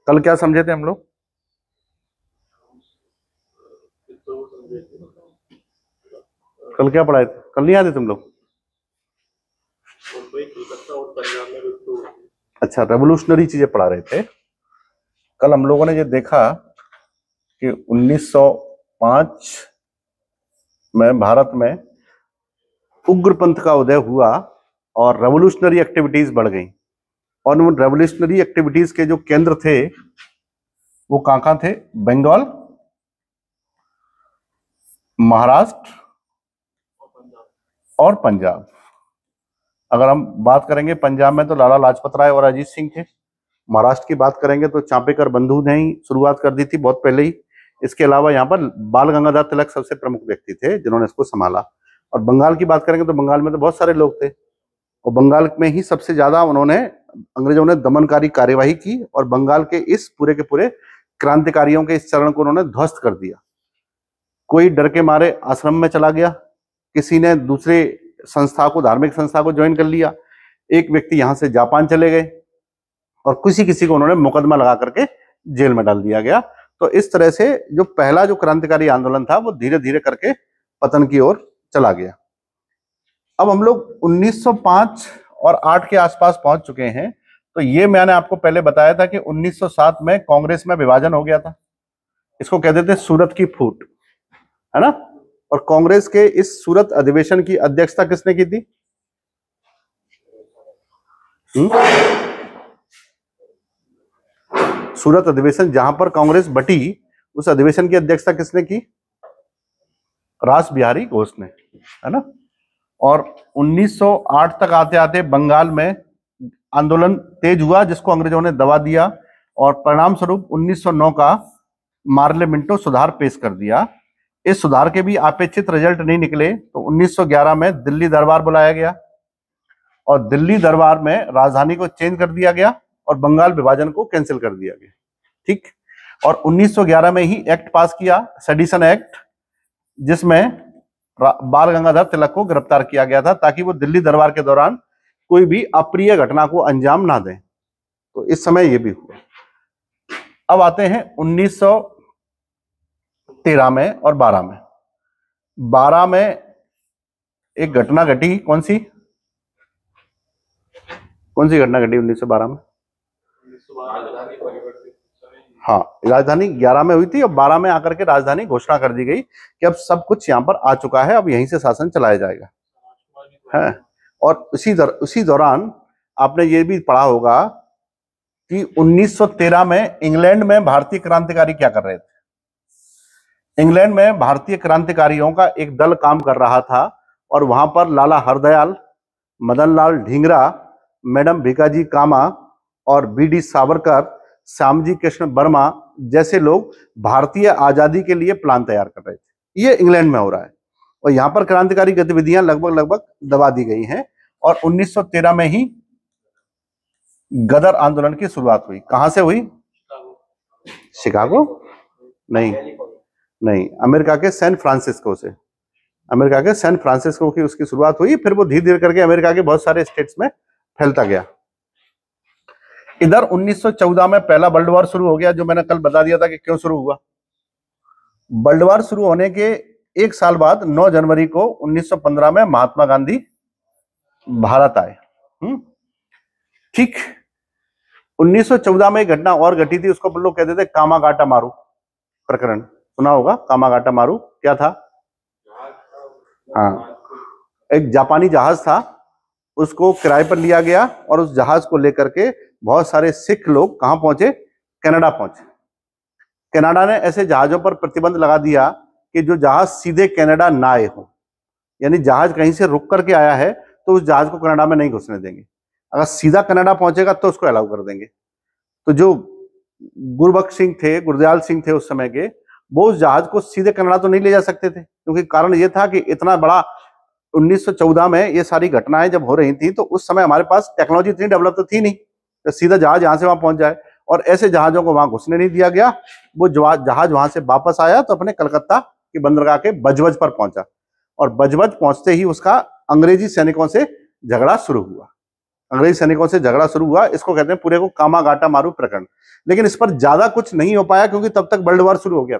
कल क्या समझे थे हम लोग? कल क्या पढ़ाए थे? कल नहीं आते तुम लोग? अच्छा, रेवोल्यूशनरी चीजें पढ़ा रहे थे। कल हम लोगों ने ये देखा कि 1905 में भारत में उग्रपंथ का उदय हुआ और रेवोल्यूशनरी एक्टिविटीज बढ़ गई। और उन रेवोल्यूशनरी एक्टिविटीज के जो केंद्र थे वो कहां थे? बंगाल, महाराष्ट्र और पंजाब। अगर हम बात करेंगे पंजाब में तो लाला लाजपत राय और अजीत सिंह थे। महाराष्ट्र की बात करेंगे तो चांपेकर बंधु ने ही शुरुआत कर दी थी बहुत पहले ही। इसके अलावा यहाँ पर बाल गंगाधर तिलक सबसे प्रमुख व्यक्ति थे जिन्होंने इसको संभाला। और बंगाल की बात करेंगे तो बंगाल में तो बहुत सारे लोग थे और बंगाल में ही सबसे ज्यादा उन्होंने अंग्रेजों ने दमनकारी कार्यवाही की और बंगाल के इस पूरे के पूरे क्रांतिकारियों के इस चरण को उन्होंने ध्वस्त कर दिया। कोई डर के मारे आश्रम में चला गया, किसी ने दूसरे संस्था को, धार्मिक संस्था को ज्वाइन कर लिया, एक व्यक्ति यहां से जापान चले गए और किसी किसी को उन्होंने मुकदमा लगा करके जेल में डाल दिया गया। तो इस तरह से जो पहला जो क्रांतिकारी आंदोलन था वो धीरे धीरे करके पतन की ओर चला गया। अब हम लोग 1905 और 8 के आसपास पहुंच चुके हैं। तो ये मैंने आपको पहले बताया था कि 1907 में कांग्रेस में विभाजन हो गया था। इसको कहते थे सूरत की फूट, है ना। और कांग्रेस के इस सूरत अधिवेशन की अध्यक्षता किसने की थी? सूरत अधिवेशन जहां पर कांग्रेस बटी, उस अधिवेशन की अध्यक्षता किसने की? रास बिहारी घोष ने, है ना। और 1908 तक आते आते बंगाल में आंदोलन तेज हुआ जिसको अंग्रेजों ने दबा दिया और परिणाम स्वरूप 1909 का मार्लियामेंटो सुधार पेश कर दिया। इस सुधार के भी अपेक्षित रिजल्ट नहीं निकले तो 1911 में दिल्ली दरबार बुलाया गया और दिल्ली दरबार में राजधानी को चेंज कर दिया गया और बंगाल विभाजन को कैंसिल कर दिया गया। ठीक। और 1911 में ही एक्ट पास किया, सेडिशन एक्ट, जिसमें बाल गंगाधर तिलक को गिरफ्तार किया गया था ताकि वो दिल्ली दरबार के दौरान कोई भी अप्रिय घटना को अंजाम ना दें। तो इस समय ये भी हुआ। अब आते हैं 1913 में और 12 में। 12 में एक घटना घटी, कौन सी घटना घटी 1912 में? हाँ, राजधानी 11 में हुई थी और 12 में आकर के राजधानी घोषणा कर दी गई कि अब सब कुछ यहाँ पर आ चुका है, अब यहीं से शासन चलाया जाएगा, है। और उसी दौरान आपने ये भी पढ़ा होगा कि 1913 में इंग्लैंड में भारतीय क्रांतिकारी क्या कर रहे थे। इंग्लैंड में भारतीय क्रांतिकारियों का एक दल काम कर रहा था और वहां पर लाला हरदयाल, मदन लाल ढींगरा, मैडम भिकाजी कामा और बीडी सावरकर, श्यामजी कृष्ण वर्मा जैसे लोग भारतीय आजादी के लिए प्लान तैयार कर रहे थे। ये इंग्लैंड में हो रहा है और यहाँ पर क्रांतिकारी गतिविधियां लगभग दबा दी गई हैं। और 1913 में ही गदर आंदोलन की शुरुआत हुई। कहां से हुई? शिकागो नहीं, अमेरिका के सैन फ्रांसिस्को से। अमेरिका के सैन फ्रांसिस्को की उसकी शुरुआत हुई, फिर वो धीरे धीरे करके अमेरिका के बहुत सारे स्टेट्स में फैलता गया। इधर 1914 में पहला वर्ल्ड वॉर शुरू हो गया, जो मैंने कल बता दिया था कि क्यों शुरू हुआ। वर्ल्ड वॉर शुरू होने के एक साल बाद 9 जनवरी को 1915 में महात्मा गांधी भारत आए। ठीक। 1914 में एक घटना और घटी थी, उसको लोग कहते थे कामागाटा मारू प्रकरण। सुना होगा कामागाटा मारू? क्या था? हाँ, एक जापानी जहाज था, उसको किराए पर लिया गया और उस जहाज को लेकर के बहुत सारे सिख लोग कहां पहुंचे? कनाडा पहुंचे। कनाडा ने ऐसे जहाजों पर प्रतिबंध लगा दिया कि जो जहाज सीधे कनाडा ना आए हो, यानी जहाज कहीं से रुक करके आया है तो उस जहाज को कनाडा में नहीं घुसने देंगे। अगर सीधा कनाडा पहुंचेगा तो उसको अलाउ कर देंगे। तो जो गुरबख्श सिंह थे, गुरदयाल सिंह थे उस समय के, वो उस जहाज को सीधे कनाडा तो नहीं ले जा सकते थे, क्योंकि कारण ये था कि इतना बड़ा 1914 में ये सारी घटनाएं जब हो रही थी तो उस समय हमारे पास टेक्नोलॉजी इतनी डेवलप तो थी नहीं, तो सीधा जहाज यहां से वहां पहुंच जाए। और ऐसे जहाजों को वहां घुसने नहीं दिया गया। वो जहाज वहां से वापस आया तो अपने कलकत्ता की बंदरगाह के बजबज पर पहुंचा और बजबज पहुंचते ही उसका अंग्रेजी सैनिकों से झगड़ा शुरू हुआ। अंग्रेजी सैनिकों से झगड़ा शुरू हुआ, इसको कहते हैं पूरे को कामागाटा मारू प्रकरण। लेकिन इस पर ज्यादा कुछ नहीं हो पाया क्योंकि तब तक वर्ल्ड वॉर शुरू हो गया,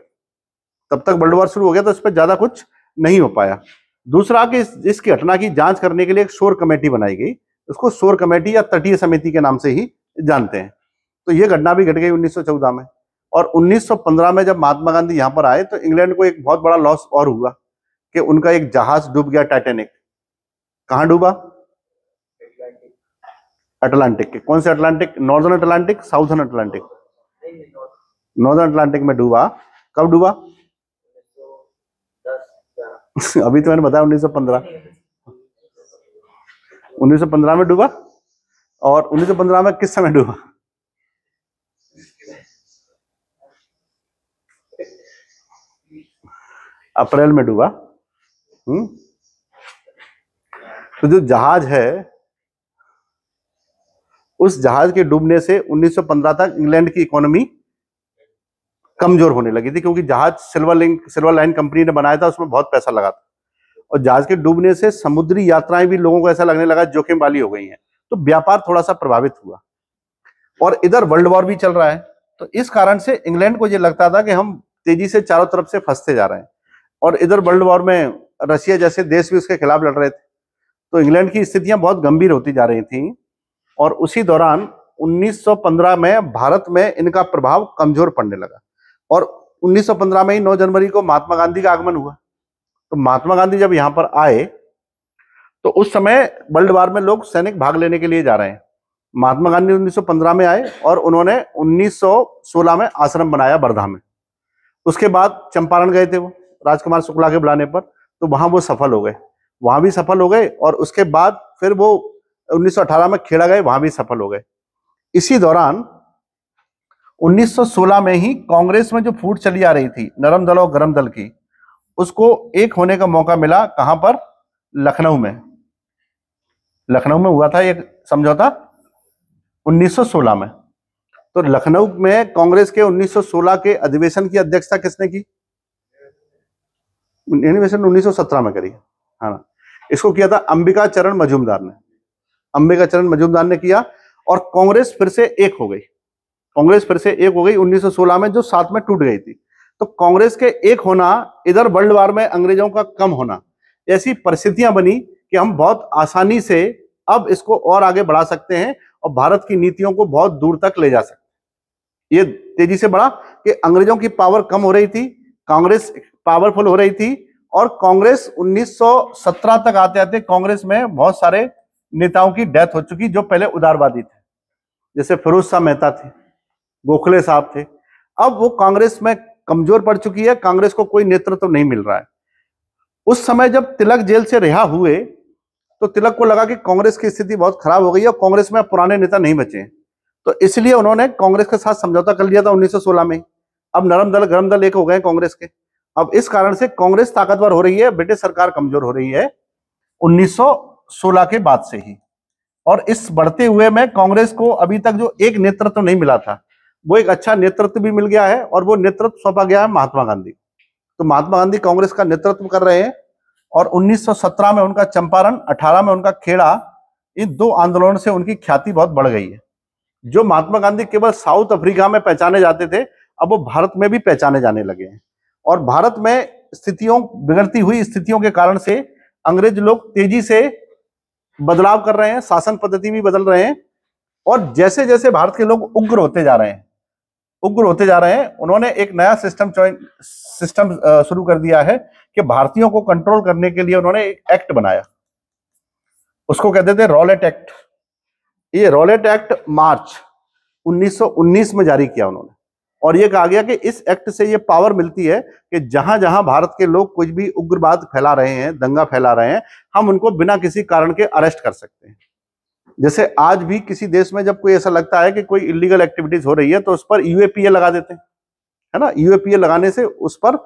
तो इस पर ज्यादा कुछ नहीं हो पाया। दूसरा कि इस घटना की जांच करने के लिए एक शोर कमेटी बनाई गई, उसको शोर कमेटी या तटीय समिति के नाम से ही जानते हैं। तो ये घटना भी घट गई 1914 में। और 1915 में जब महात्मा गांधी यहाँ पर आए तो इंग्लैंड को एक बहुत बड़ा लॉस और हुआ कि उनका एक जहाज डूब गया, टाइटैनिक। कहां डूबा? अटलांटिक के। कौन से Atlantic? Northern Atlantic, southern Atlantic? Northern Atlantic में डूबा। कब डूबा? अभी तो मैंने बताया 1915 में डूबा। और 1915 में किस समय डूबा? अप्रैल में डूबा। तो जो जहाज है, उस जहाज के डूबने से 1915 तक इंग्लैंड की इकोनॉमी कमजोर होने लगी थी, क्योंकि जहाज सिल्वर लाइन कंपनी ने बनाया था, उसमें बहुत पैसा लगा था। और जहाज के डूबने से समुद्री यात्राएं भी लोगों को ऐसा लगने लगा जोखिम वाली हो गई हैं, तो व्यापार थोड़ा सा प्रभावित हुआ। और इधर वर्ल्ड वॉर भी चल रहा है, तो इस कारण से इंग्लैंड को ये लगता था कि हम तेजी से चारों तरफ से फंसते जा रहे हैं। और इधर वर्ल्ड वॉर में रशिया जैसे देश भी उसके खिलाफ लड़ रहे थे, तो इंग्लैंड की स्थितियां बहुत गंभीर होती जा रही थी। और उसी दौरान 1915 में भारत में इनका प्रभाव कमजोर पड़ने लगा। और 1915 में ही 9 जनवरी को महात्मा गांधी का आगमन हुआ। तो महात्मा गांधी जब यहाँ पर आए तो उस समय वर्ल्ड वॉर में लोग सैनिक भाग लेने के लिए जा रहे हैं। महात्मा गांधी 1915 में आए और उन्होंने 1916 में आश्रम बनाया वर्धा में। उसके बाद चंपारण गए थे वो राजकुमार शुक्ला के बुलाने पर, तो वहां वो सफल हो गए, वहां भी सफल हो गए। और उसके बाद फिर वो 1918 में खेड़ा गए, वहां भी सफल हो गए। इसी दौरान 1916 में ही कांग्रेस में जो फूट चली आ रही थी नरम दल और गरम दल की, उसको एक होने का मौका मिला। कहां पर? लखनऊ में। लखनऊ में हुआ था एक समझौता 1916 में। तो लखनऊ में कांग्रेस के 1916 के अधिवेशन की अध्यक्षता किसने की? अधिवेशन 1917 में करी, हाँ। इसको किया था अंबिका चरण मजूमदार ने। अंबिका चरण मजूमदार ने किया और कांग्रेस फिर से एक हो गई। 1916 में, जो साथ में टूट गई थी। तो कांग्रेस के एक होना, इधर वर्ल्ड वॉर में अंग्रेजों का कम होना, ऐसी परिस्थितियां बनी कि हम बहुत आसानी से अब इसको और आगे बढ़ा सकते हैं और भारत की नीतियों को बहुत दूर तक ले जा सकते हैं। ये तेजी से बढ़ा कि अंग्रेजों की पावर कम हो रही थी, कांग्रेस पावरफुल हो रही थी। और कांग्रेस 1917 तक आते आते कांग्रेस में बहुत सारे नेताओं की डेथ हो चुकी जो पहले उदारवादी थे, जैसे फिरोज शाह मेहता थे, गोखले साहब थे। अब वो कांग्रेस में कमजोर पड़ चुकी है, कांग्रेस को कोई नेतृत्व नहीं मिल रहा है। उस समय जब तिलक जेल से रिहा हुए तो तिलक को लगा कि कांग्रेस की स्थिति बहुत खराब हो गई है और कांग्रेस में पुराने नेता नहीं बचे हैं, तो इसलिए उन्होंने कांग्रेस के साथ समझौता कर लिया था 1916 में। अब नरम दल गरम दल एक हो गए कांग्रेस के। अब इस कारण से कांग्रेस ताकतवर हो रही है, ब्रिटिश सरकार कमजोर हो रही है 1916 के बाद से ही। और इस बढ़ते हुए में कांग्रेस को अभी तक जो एक नेतृत्व नहीं मिला था, वो एक अच्छा नेतृत्व भी मिल गया है और वो नेतृत्व सौंपा गया है महात्मा गांधी। तो महात्मा गांधी कांग्रेस का नेतृत्व कर रहे हैं। और 1917 में उनका चंपारण, 18 में उनका खेड़ा, इन 2 आंदोलनों से उनकी ख्याति बहुत बढ़ गई है। जो महात्मा गांधी केवल साउथ अफ्रीका में पहचाने जाते थे, अब वो भारत में भी पहचाने जाने लगे हैं। और भारत में बिगड़ती हुई स्थितियों के कारण से अंग्रेज लोग तेजी से बदलाव कर रहे हैं, शासन पद्धति भी बदल रहे हैं। और जैसे जैसे भारत के लोग उग्र होते जा रहे हैं, उन्होंने एक नया सिस्टम शुरू कर दिया है कि भारतीयों को कंट्रोल करने के लिए उन्होंने एक एक्ट बनाया, उसको कहते थे रॉलेट एक्ट। ये रॉलेट एक्ट मार्च 1919 में जारी किया उन्होंने। और ये कहा गया कि इस एक्ट से ये पावर मिलती है कि जहां जहां भारत के लोग कुछ भी उग्रवाद फैला रहे हैं, दंगा फैला रहे हैं, हम उनको बिना किसी कारण के अरेस्ट कर सकते हैं। जैसे आज भी किसी देश में जब कोई ऐसा लगता है कि कोई इलीगल एक्टिविटीज हो रही है तो उस पर यूएपीए लगा देते हैं, है ना। यूएपीए लगाने से उस पर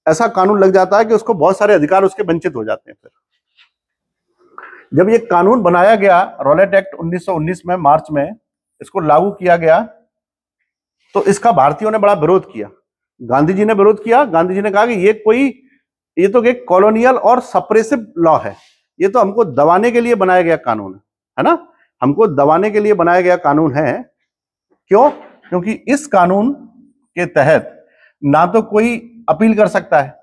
ऐसा कानून लग जाता है कि उसको बहुत सारे अधिकार उसके वंचित हो जाते हैं। फिर जब ये कानून बनाया गया, रॉलेट एक्ट 1919 में मार्च में इसको लागू किया गया, तो इसका भारतीयों ने बड़ा विरोध किया। गांधी जी ने विरोध किया। गांधी जी ने कहा कि ये तो एक कॉलोनियल और सप्रेसिव लॉ है, ये तो हमको दबाने के लिए बनाया गया कानून है ना। हमको दबाने के लिए बनाया गया कानून है। क्यों? क्योंकि इस कानून के तहत ना तो कोई अपील कर सकता है,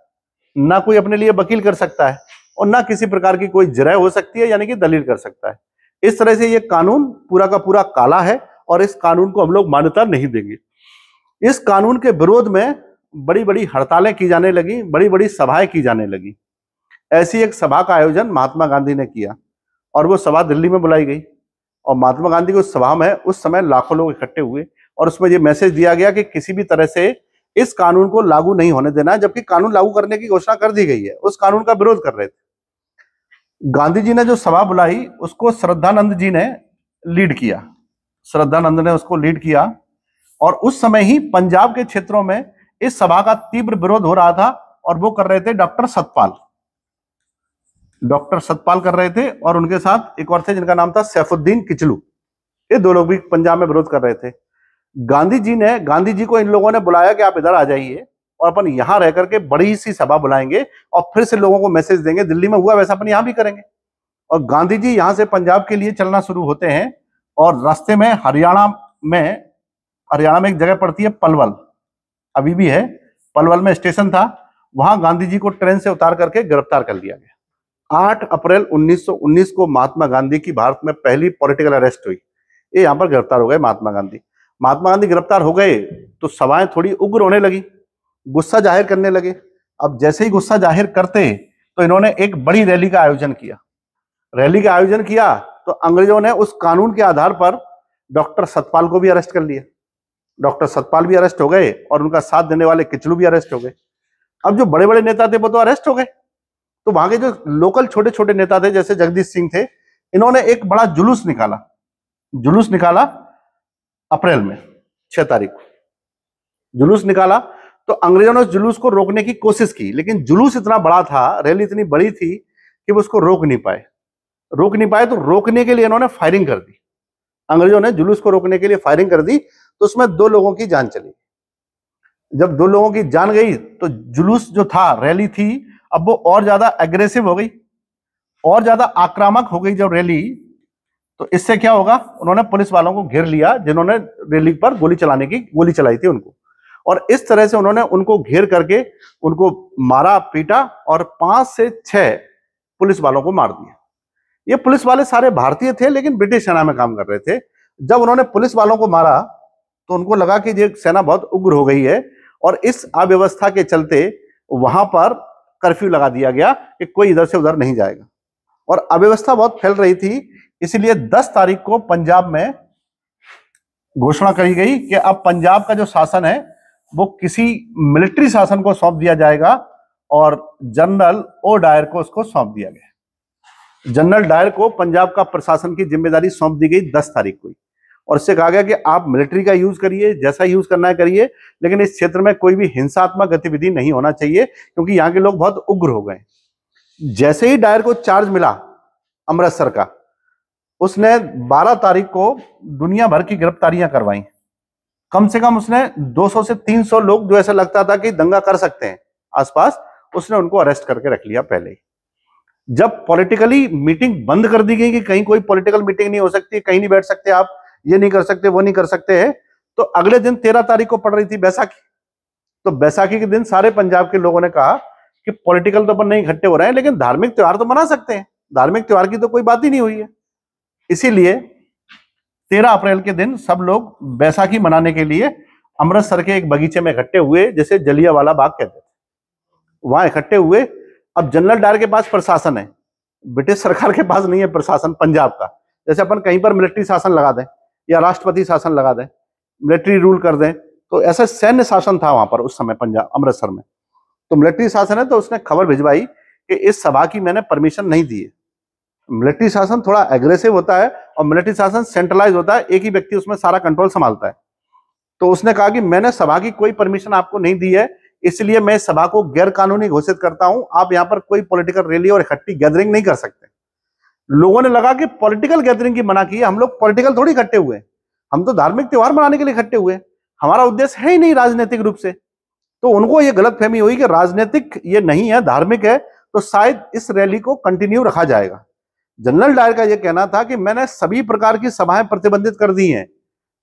ना कोई अपने लिए वकील कर सकता है, और ना किसी प्रकार की कोई जरह हो सकती है, यानी कि दलील कर सकता है। इस तरह से ये कानून पूरा का पूरा काला है और इस कानून को हम लोग मान्यता नहीं देंगे। इस कानून के विरोध में बड़ी बड़ी हड़तालें की जाने लगी, बड़ी बड़ी सभाएं की जाने लगी। ऐसी एक सभा का आयोजन महात्मा गांधी ने किया और वो सभा दिल्ली में बुलाई गई, और महात्मा गांधी की उस सभा में उस समय लाखों लोग इकट्ठे हुए और उसमें ये मैसेज दिया गया कि किसी भी तरह से इस कानून को लागू नहीं होने देना है, जबकि कानून लागू करने की घोषणा कर दी गई है। उस कानून का विरोध कर रहे थे। गांधी जी ने जो सभा बुलाई उसको श्रद्धानंद जी ने लीड किया, श्रद्धानंद ने उसको लीड किया, और उस समय ही पंजाब के क्षेत्रों में इस सभा का तीव्र विरोध हो रहा था, और वो कर रहे थे डॉक्टर सतपाल कर रहे थे, और उनके साथ एक और थे जिनका नाम था सैफुद्दीन किचलू। ये दो लोग भी पंजाब में विरोध कर रहे थे। गांधी जी को इन लोगों ने बुलाया कि आप इधर आ जाइए और अपन यहां रह करके बड़ी सी सभा बुलाएंगे और फिर से लोगों को मैसेज देंगे, दिल्ली में हुआ वैसा अपन यहां भी करेंगे। और गांधी जी यहां से पंजाब के लिए चलना शुरू होते हैं, और रास्ते में हरियाणा में एक जगह पड़ती है पलवल, अभी भी है, पलवल में स्टेशन था, वहां गांधी जी को ट्रेन से उतार करके गिरफ्तार कर लिया गया। 8 अप्रैल 1919 को महात्मा गांधी की भारत में पहली पॉलिटिकल अरेस्ट हुई। ये यहां पर गिरफ्तार हो गए महात्मा गांधी गिरफ्तार हो गए तो सभाएं थोड़ी उग्र होने लगी, गुस्सा जाहिर करने लगे। अब जैसे ही गुस्सा जाहिर करते तो इन्होंने एक बड़ी रैली का आयोजन किया। तो अंग्रेजों ने उस कानून के आधार पर डॉक्टर सतपाल को भी अरेस्ट कर लिया। डॉक्टर सतपाल भी अरेस्ट हो गए और उनका साथ देने वाले किचलू भी अरेस्ट हो गए। अब जो बड़े बड़े नेता थे वो तो अरेस्ट हो गए, तो वहां के जो लोकल छोटे छोटे नेता थे जैसे जगदीश सिंह थे, इन्होंने एक बड़ा जुलूस निकाला अप्रैल में 6 तारीख को जुलूस निकाला। तो अंग्रेजों ने उस जुलूस को रोकने की कोशिश की, लेकिन जुलूस इतना बड़ा था, रैली इतनी बड़ी थी कि वो उसको रोक नहीं पाए। तो रोकने के लिए इन्होंने फायरिंग कर दी। अंग्रेजों ने जुलूस को रोकने के लिए फायरिंग कर दी, तो उसमें 2 लोगों की जान चली। जब 2 लोगों की जान गई तो जुलूस जो था, रैली थी, अब वो और ज्यादा एग्रेसिव हो गई, और ज्यादा आक्रामक हो गई जब रैली। तो इससे क्या होगा, उन्होंने पुलिस वालों को घेर लिया जिन्होंने रैली पर गोली चलाई थी उनको, और इस तरह से उन्होंने उनको घेर करके उनको मारा, पीटा, और 5 से 6 पुलिस वालों को मार दिया। ये पुलिस वाले सारे भारतीय थे लेकिन ब्रिटिश सेना में काम कर रहे थे। जब उन्होंने पुलिस वालों को मारा तो उनको लगा कि ये सेना बहुत उग्र हो गई है, और इस अव्यवस्था के चलते वहां पर कर्फ्यू लगा दिया गया कि कोई इधर से उधर नहीं जाएगा, और अव्यवस्था बहुत फैल रही थी। इसलिए 10 तारीख को पंजाब में घोषणा करी गई कि अब पंजाब का जो शासन है वो किसी मिलिट्री शासन को सौंप दिया जाएगा, और जनरल ओ डायर को उसको सौंप दिया गया। जनरल डायर को पंजाब का प्रशासन की जिम्मेदारी सौंप दी गई 10 तारीख को, और इससे कहा गया कि आप मिलिट्री का यूज करिए, जैसा यूज करना है करिए, लेकिन इस क्षेत्र में कोई भी हिंसात्मक गतिविधि नहीं होना चाहिए क्योंकि यहाँ के लोग बहुत उग्र हो गए। जैसे ही डायर को चार्ज मिला अमृतसर का, उसने 12 तारीख को दुनिया भर की गिरफ्तारियां करवाई। कम से कम उसने 200 से 300 लोग जो ऐसा लगता था कि दंगा कर सकते हैं आसपास, उसने उनको अरेस्ट करके रख लिया पहले ही। जब पॉलिटिकली मीटिंग बंद कर दी गई कि कहीं कोई पॉलिटिकल मीटिंग नहीं हो सकती, कहीं नहीं बैठ सकते आप, ये नहीं कर सकते, वो नहीं कर सकते हैं, तो अगले दिन 13 तारीख को पड़ रही थी बैसाखी। तो बैसाखी के दिन सारे पंजाब के लोगों ने कहा कि पॉलिटिकल तो अपन नहीं इकट्ठे हो रहे हैं, लेकिन धार्मिक त्योहार तो मना सकते हैं, धार्मिक त्योहार की तो कोई बात ही नहीं हुई है। इसीलिए 13 अप्रैल के दिन सब लोग बैसाखी मनाने के लिए अमृतसर के एक बगीचे में इकट्ठे हुए, जैसे जलियांवाला बाग कहते थे, वहां इकट्ठे हुए। अब जनरल डायर के पास प्रशासन है, ब्रिटिश सरकार के पास नहीं है प्रशासन पंजाब का। जैसे अपन कहीं पर मिलिट्री शासन लगा दें या राष्ट्रपति शासन लगा दें, मिलिट्री रूल कर दें, तो ऐसा सैन्य शासन था वहां पर उस समय पंजाब अमृतसर में। तो मिलिट्री शासन है, तो उसने खबर भिजवाई कि इस सभा की मैंने परमिशन नहीं दी है। मिलिट्री शासन थोड़ा एग्रेसिव होता है और मिलिट्री शासन सेंट्रलाइज होता है, एक ही व्यक्ति उसमें सारा कंट्रोल संभालता है। तो उसने कहा कि मैंने सभा की कोई परमिशन आपको नहीं दी है, इसलिए मैं सभा को गैर कानूनी घोषित करता हूं। आप यहां पर कोई पॉलिटिकल रैली और इकट्ठी गैदरिंग नहीं कर सकते। लोगों ने लगा कि पॉलिटिकल गैदरिंग की मना की है, हम लोग पॉलिटिकल थोड़ी इकट्ठे हुए, हम तो धार्मिक त्योहार मनाने के लिए इकट्ठे हुए, हमारा उद्देश्य है ही नहीं राजनीतिक रूप से। तो उनको ये गलतफहमी हुई कि राजनीतिक ये नहीं है, धार्मिक है, तो शायद इस रैली को कंटिन्यू रखा जाएगा। जनरल डायर का यह कहना था कि मैंने सभी प्रकार की सभाएं प्रतिबंधित कर दी हैं,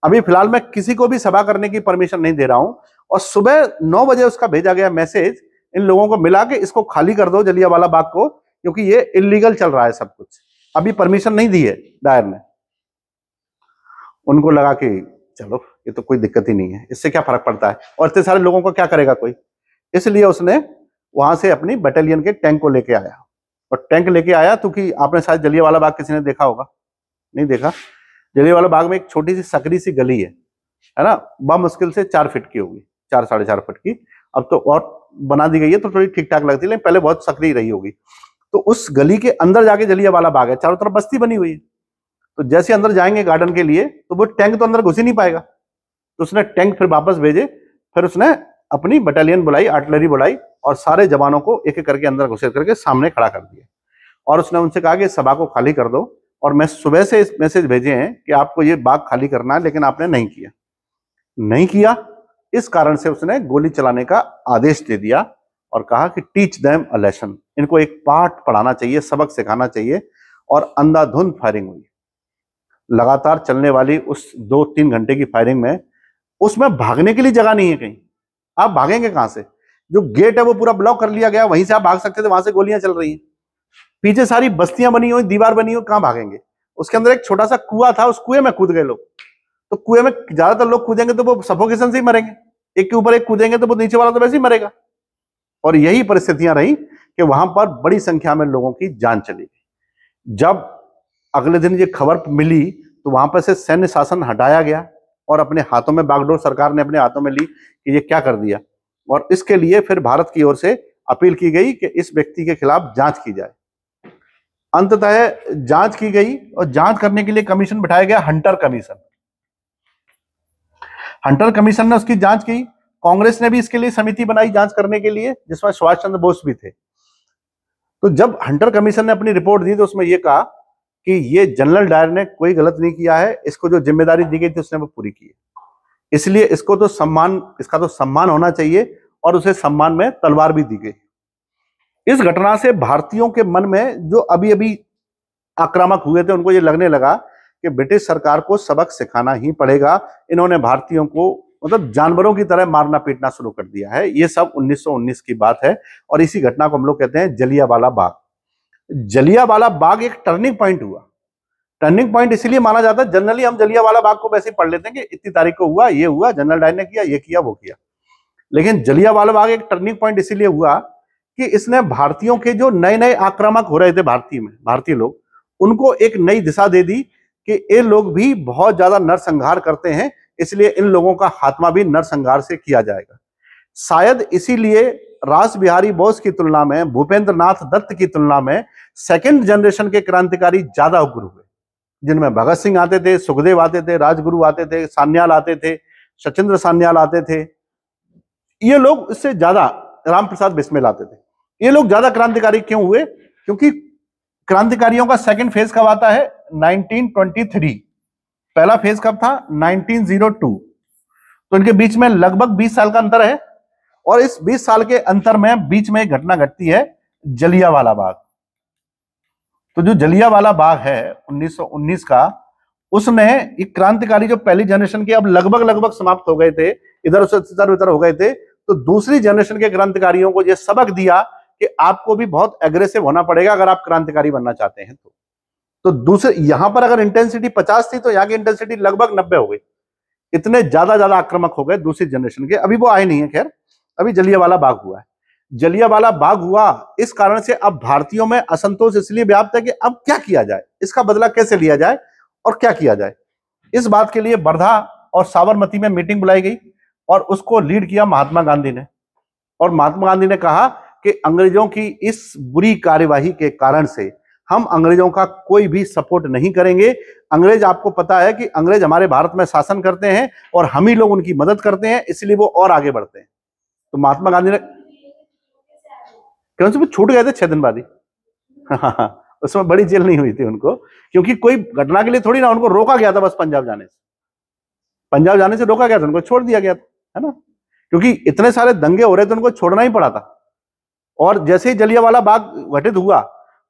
अभी फिलहाल मैं किसी को भी सभा करने की परमिशन नहीं दे रहा हूं। और सुबह 9 बजे उसका भेजा गया मैसेज इन लोगों को मिला के इसको खाली कर दो जलियांवाला बाग को, क्योंकि ये इलीगल चल रहा है सब कुछ। अभी परमिशन नहीं दी है डायर ने। उनको लगा कि चलो ये तो कोई दिक्कत ही नहीं है, इससे क्या फर्क पड़ता है, और इतने सारे लोगों को क्या करेगा कोई। इसलिए उसने वहां से अपनी बटालियन के टैंक को लेके आया, और टैंक लेके आया क्योंकि आपने शायद जलियांवाला बाग किसी ने देखा होगा, नहीं देखा। जलियांवाला बाग में एक छोटी सी सकरी सी गली है ना, मुश्किल से 4 फीट की होगी, 4 साढ़े 4 फीट की। अब तो और बना दी गई है तो थोड़ी ठीक ठाक लगती है, लेकिन पहले बहुत सकरी रही होगी। तो उस गली के अंदर जाके जलियांवाला बाग है, चारों तरफ बस्ती बनी हुई है। तो जैसे अंदर जाएंगे गार्डन के लिए तो वो टैंक तो अंदर घुस ही नहीं पाएगा, तो उसने टैंक फिर वापस भेजे। फिर उसने अपनी बटालियन बुलाई, आर्टिलरी बुलाई, और सारे जवानों को एक एक करके अंदर घुसेड़ करके सामने खड़ा कर दिया। और उसने उनसे कहा कि सभा को खाली कर दो, और मैं सुबह से इस मैसेज भेजे हैं कि आपको ये बाग खाली करना है, लेकिन आपने नहीं किया। इस कारण से उसने गोली चलाने का आदेश दे दिया और कहा कि टीच देम अ लेसन, इनको एक पाठ पढ़ाना चाहिए, सबक सिखाना चाहिए। और अंधाधुंध फायरिंग हुई। लगातार चलने वाली उस 2-3 घंटे की फायरिंग में उसमें भागने के लिए जगह नहीं है कहीं। आप भागेंगे कहां से? जो गेट है वो पूरा ब्लॉक कर लिया गया, वहीं से आप भाग सकते थे, वहां से गोलियां चल रही हैं। पीछे सारी बस्तियां बनी हुई, दीवार बनी हुई, कहां भागेंगे? उसके अंदर एक छोटा सा कुआं था, उस कुएं में कूद गए लोग। तो कुएं में ज्यादातर लोग कूदेंगे तो वो सफोकेशन से ही मरेंगे, एक के ऊपर एक कूदेंगे तो वो नीचे वाला तो वैसे ही मरेगा। और यही परिस्थितियां रही कि वहां पर बड़ी संख्या में लोगों की जान चली गई। जब अगले दिन ये खबर मिली तो वहां पर से सैन्य शासन हटाया गया, और अपने हाथों में बागडोर सरकार ने अपने हाथों में ली कि ये क्या कर दिया। और इसके लिए फिर भारत की ओर से अपील की गई कि इस व्यक्ति के खिलाफ जांच की जाए। अंततः जांच की गई, और जांच करने के लिए कमीशन बिठाया गया, हंटर कमीशन। हंटर कमीशन ने उसकी जांच की। कांग्रेस ने भी इसके लिए समिति बनाई जांच करने के लिए, जिसमें सुभाष चंद्र बोस भी थे। तो जब हंटर कमीशन ने अपनी रिपोर्ट दी तो उसमें यह कहा कि ये जनरल डायर ने कोई गलत नहीं किया है, इसको जो जिम्मेदारी दी गई थी उसने वो पूरी की है, इसलिए इसका तो सम्मान होना चाहिए, और उसे सम्मान में तलवार भी दी गई। इस घटना से भारतीयों के मन में जो अभी अभी आक्रामक हुए थे उनको ये लगने लगा कि ब्रिटिश सरकार को सबक सिखाना ही पड़ेगा। इन्होंने भारतीयों को मतलब जानवरों की तरह मारना पीटना शुरू कर दिया है। ये सब 1919 की बात है, और इसी घटना को हम लोग कहते हैं जलियांवाला बाग। जलियांवाला बाग एक टर्निंग पॉइंट हुआ। टर्निंग पॉइंट इसलिए माना जाता है, जनरली हम जलियांवाला बाग को वैसे ही पढ़ लेते हैं कि इतनी तारीख को हुआ, ये हुआ, जनरल डायर ने किया, ये किया, वो किया। लेकिन जलियांवाला बाग एक टर्निंग पॉइंट इसीलिए हुआ कि इसने भारतीयों के जो नए नए आक्रामक हो रहे थे भारतीय लोग, उनको एक नई दिशा दे दी कि ये लोग भी बहुत ज्यादा नरसंहार करते हैं, इसलिए इन लोगों का खात्मा भी नरसंहार से किया जाएगा। शायद इसीलिए रास बिहारी बोस की तुलना में, भूपेंद्र नाथ दत्त की तुलना में सेकंड जनरेशन के क्रांतिकारी ज्यादा उग्र हुए, जिनमें भगत सिंह आते थे, सुखदेव आते थे, राजगुरु आते थे, सान्याल आते थे, सचिंद्र सान्याल आते थे। ये लोग इससे ज्यादा, रामप्रसाद बिस्मिल आते थे। ये लोग ज्यादा क्रांतिकारी क्यों हुए? क्योंकि क्रांतिकारियों का सेकंड फेज कब आता है? 1923। पहला फेज कब था? 1902। तो इनके बीच में लगभग 20 साल का अंतर है, और इस 20 साल के अंतर में बीच में एक घटना घटती है, जलियांवाला बाग। तो जो जलियांवाला बाग है 1919 का, उसने एक क्रांतिकारी जो पहली जनरेशन के अब लगभग समाप्त हो गए थे, इधर उधर हो गए थे, तो दूसरी जनरेशन के क्रांतिकारियों को यह सबक दिया कि आपको भी बहुत एग्रेसिव होना पड़ेगा अगर आप क्रांतिकारी बनना चाहते हैं। तो दूसरे यहां पर अगर इंटेंसिटी 50 थी तो यहां की इंटेंसिटी लगभग 90 हो गई। इतने ज्यादा आक्रामक हो गए दूसरी जनरेशन के। अभी वो आए नहीं है, खैर अभी जलियांवाला बाग हुआ है। जलियांवाला बाग हुआ इस कारण से अब भारतीयों में असंतोष इसलिए व्याप्त है कि अब क्या किया जाए, इसका बदला कैसे लिया जाए और क्या किया जाए। इस बात के लिए वर्धा और साबरमती में मीटिंग बुलाई गई, और उसको लीड किया महात्मा गांधी ने। और महात्मा गांधी ने कहा कि अंग्रेजों की इस बुरी कार्यवाही के कारण से हम अंग्रेजों का कोई भी सपोर्ट नहीं करेंगे। अंग्रेज, आपको पता है कि अंग्रेज हमारे भारत में शासन करते हैं और हम ही लोग उनकी मदद करते हैं, इसलिए वो और आगे बढ़ते हैं। तो महात्मा गांधी ने कौन से छूट गए थे 6 दिन बाद ही। उसमें बड़ी जेल नहीं हुई थी उनको, क्योंकि कोई घटना के लिए थोड़ी ना उनको रोका गया था, बस पंजाब जाने से रोका गया था, उनको छोड़ दिया गया था, है ना। क्योंकि इतने सारे दंगे हो रहे थे, उनको छोड़ना ही पड़ा था। और जैसे ही जलियांवाला बाग घटित हुआ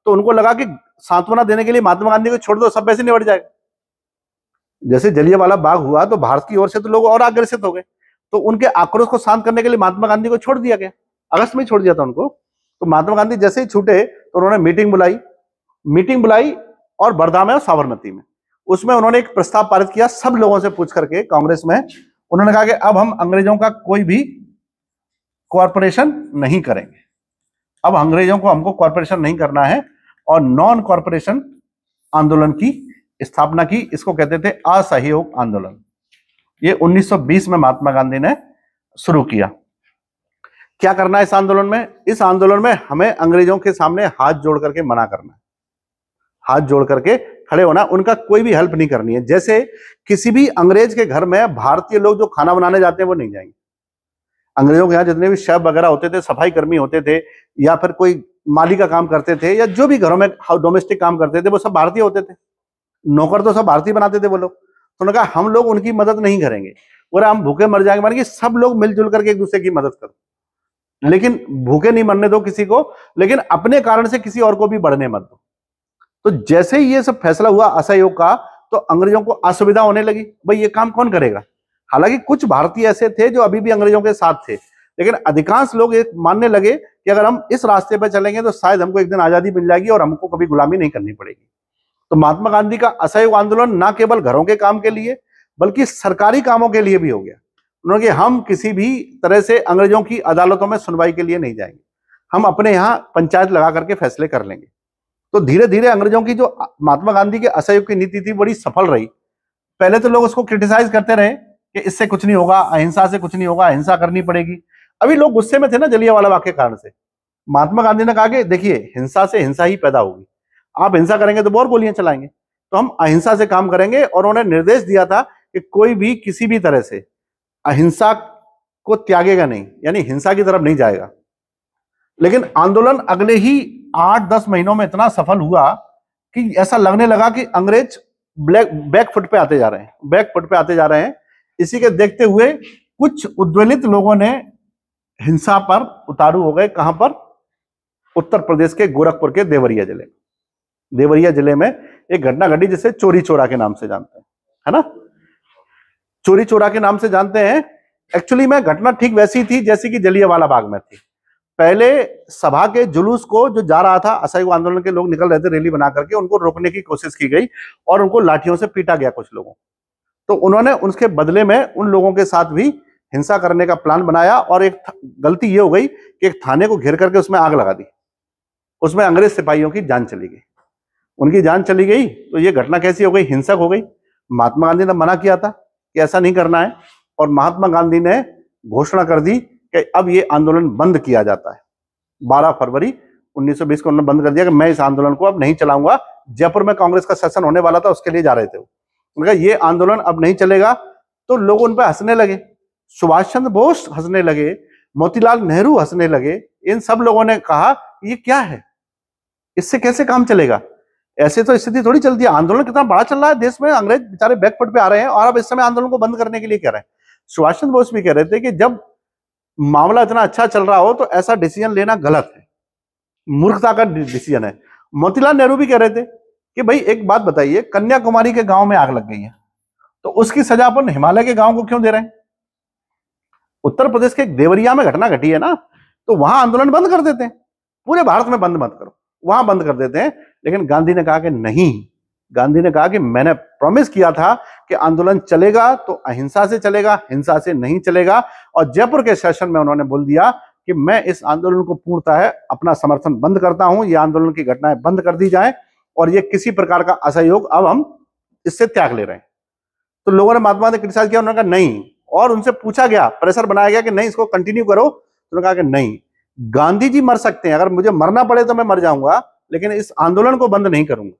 तो उनको लगा कि सांत्वना देने के लिए महात्मा गांधी को छोड़ दो, सब वैसे निबट जाएगा। जैसे जलियांवाला बाग हुआ तो भारत की ओर से तो लोग और आग्रसित हो गए, तो उनके आक्रोश को शांत करने के लिए महात्मा गांधी को छोड़ दिया गया, अगस्त में छोड़ दिया था उनको। तो महात्मा गांधी जैसे ही छूटे तो उन्होंने मीटिंग बुलाई और वर्धा में और साबरमती में। उसमें उन्होंने एक प्रस्ताव पारित किया सब लोगों से पूछ करके कांग्रेस में। उन्होंने कहा कि अब हम अंग्रेजों का कोई भी कॉर्पोरेशन नहीं करेंगे, अब अंग्रेजों को हमको कॉर्पोरेशन नहीं करना है, और नॉन कॉर्पोरेशन आंदोलन की स्थापना की। इसको कहते थे असहयोग आंदोलन। ये 1920 में महात्मा गांधी ने शुरू किया। क्या करना है इस आंदोलन में? इस आंदोलन में हमें अंग्रेजों के सामने हाथ जोड़ करके मना करना है, हाथ जोड़ करके खड़े होना, उनका कोई भी हेल्प नहीं करनी है। जैसे किसी भी अंग्रेज के घर में भारतीय लोग जो खाना बनाने जाते हैं वो नहीं जाएंगे। अंग्रेजों के यहाँ जितने भी शेफ वगैरह होते थे, सफाई कर्मी होते थे, या फिर कोई माली का काम करते थे, या जो भी घरों में डोमेस्टिक काम करते थे, वो सब भारतीय होते थे। नौकर तो सब भारतीय बनाते थे वो लोग। तो उन्होंने कहा हम लोग उनकी मदद नहीं करेंगे, और हम भूखे मर जाएंगे। माने कि सब लोग मिलजुल करके एक दूसरे की मदद करो, लेकिन भूखे नहीं मरने दो किसी को, लेकिन अपने कारण से किसी और को भी बढ़ने मत दो। तो जैसे ही ये सब फैसला हुआ असहयोग का, तो अंग्रेजों को असुविधा होने लगी, भाई ये काम कौन करेगा। हालांकि कुछ भारतीय ऐसे थे जो अभी भी अंग्रेजों के साथ थे, लेकिन अधिकांश लोग ये मानने लगे कि अगर हम इस रास्ते पर चलेंगे तो शायद हमको एक दिन आजादी मिल जाएगी और हमको कभी गुलामी नहीं करनी पड़ेगी। तो महात्मा गांधी का असहयोग आंदोलन ना केवल घरों के काम के लिए बल्कि सरकारी कामों के लिए भी हो गया। उन्होंने कहा हम किसी भी तरह से अंग्रेजों की अदालतों में सुनवाई के लिए नहीं जाएंगे, हम अपने यहाँ पंचायत लगा करके फैसले कर लेंगे। तो धीरे धीरे अंग्रेजों की जो महात्मा गांधी के असहयोग की नीति थी बड़ी सफल रही। पहले तो लोग उसको क्रिटिसाइज करते रहे कि इससे कुछ नहीं होगा, अहिंसा से कुछ नहीं होगा, अहिंसा करनी पड़ेगी। अभी लोग गुस्से में थे ना जलियांवाला बाग के कारण से। महात्मा गांधी ने कहा कि देखिए हिंसा से हिंसा ही पैदा होगी, आप हिंसा करेंगे तो और गोलियां चलाएंगे, तो हम अहिंसा से काम करेंगे। और उन्होंने निर्देश दिया था कि कोई भी किसी भी तरह से अहिंसा को त्यागेगा नहीं, यानी हिंसा की तरफ नहीं जाएगा। लेकिन आंदोलन अगले ही 8-10 महीनों में इतना सफल हुआ कि ऐसा लगने लगा कि अंग्रेज बैकफुट पे आते जा रहे हैं। इसी के देखते हुए कुछ उद्वेलित लोगों ने हिंसा पर उतारू हो गए। कहां पर? उत्तर प्रदेश के गोरखपुर के देवरिया जिले में एक घटना घटी जिसे चोरी चोरा के नाम से जानते हैं, है ना। चोरी चोरा के नाम से जानते हैं। एक्चुअली में घटना ठीक वैसी थी जैसी कि जलियांवाला बाग में थी। पहले सभा के जुलूस को जो जा रहा था, असहयोग आंदोलन के लोग निकल रहे थे रैली बना करके, उनको रोकने की कोशिश की गई और उनको लाठियों से पीटा गया कुछ लोगों। तो उन्होंने उसके बदले में उन लोगों के साथ भी हिंसा करने का प्लान बनाया, और एक गलती ये हो गई कि एक थाने को घेर करके उसमें आग लगा दी। उसमें अंग्रेज सिपाहियों की जान चली गई, उनकी जान चली गई। तो ये घटना कैसी हो गई? हिंसक हो गई। महात्मा गांधी ने मना किया था कि ऐसा नहीं करना है, और महात्मा गांधी ने घोषणा कर दी कि अब ये आंदोलन बंद किया जाता है। 12 फरवरी 1920 को उन्होंने बंद कर दिया कि मैं इस आंदोलन को अब नहीं चलाऊंगा। जयपुर में कांग्रेस का सेशन होने वाला था, उसके लिए जा रहे थे वो। उन्होंने कहा ये आंदोलन अब नहीं चलेगा। तो लोग उन पर हंसने लगे, सुभाष चंद्र बोस हंसने लगे, मोतीलाल नेहरू हंसने लगे। इन सब लोगों ने कहा ये क्या है, इससे कैसे काम चलेगा, ऐसे तो स्थिति थोड़ी चलती है। आंदोलन कितना बड़ा चल रहा है देश में, अंग्रेज बेचारे बैकफुट पे आ रहे हैं और अब इस समय आंदोलन को बंद करने के लिए कह रहे हैं। सुभाष चंद्र बोस भी कह रहे थे कि जब मामला इतना अच्छा चल रहा हो तो ऐसा डिसीजन लेना गलत है, मूर्खता का डिसीजन है। मोतीलाल नेहरू भी कह रहे थे कि भाई एक बात बताइए, कन्याकुमारी के गांव में आग लग गई है तो उसकी सजा अपन हिमालय के गांव को क्यों दे रहे हैं? उत्तर प्रदेश के देवरिया में घटना घटी है ना, तो वहां आंदोलन बंद कर देते हैं। पूरे भारत में बंद मत करो, वहां बंद कर देते हैं। लेकिन गांधी ने कहा कि नहीं, गांधी ने कहा कि मैंने प्रॉमिस किया था कि आंदोलन चलेगा तो अहिंसा से चलेगा, हिंसा से नहीं चलेगा। और जयपुर के सेशन में उन्होंने बोल दिया कि मैं इस आंदोलन को पूर्णतः अपना समर्थन बंद करता हूं, ये आंदोलन की घटनाएं बंद कर दी जाए और ये किसी प्रकार का असहयोग अब हम इससे त्याग ले रहे हैं। तो लोगों ने महात्मा ने क्रिटिसाइज किया, उन्होंने कहा नहीं, और उनसे पूछा गया, प्रेशर बनाया गया कि नहीं इसको कंटिन्यू करो। तो उन्होंने कहा कि नहीं, गांधी जी मर सकते हैं, अगर मुझे मरना पड़े तो मैं मर जाऊंगा, लेकिन इस आंदोलन को बंद नहीं करूंगा।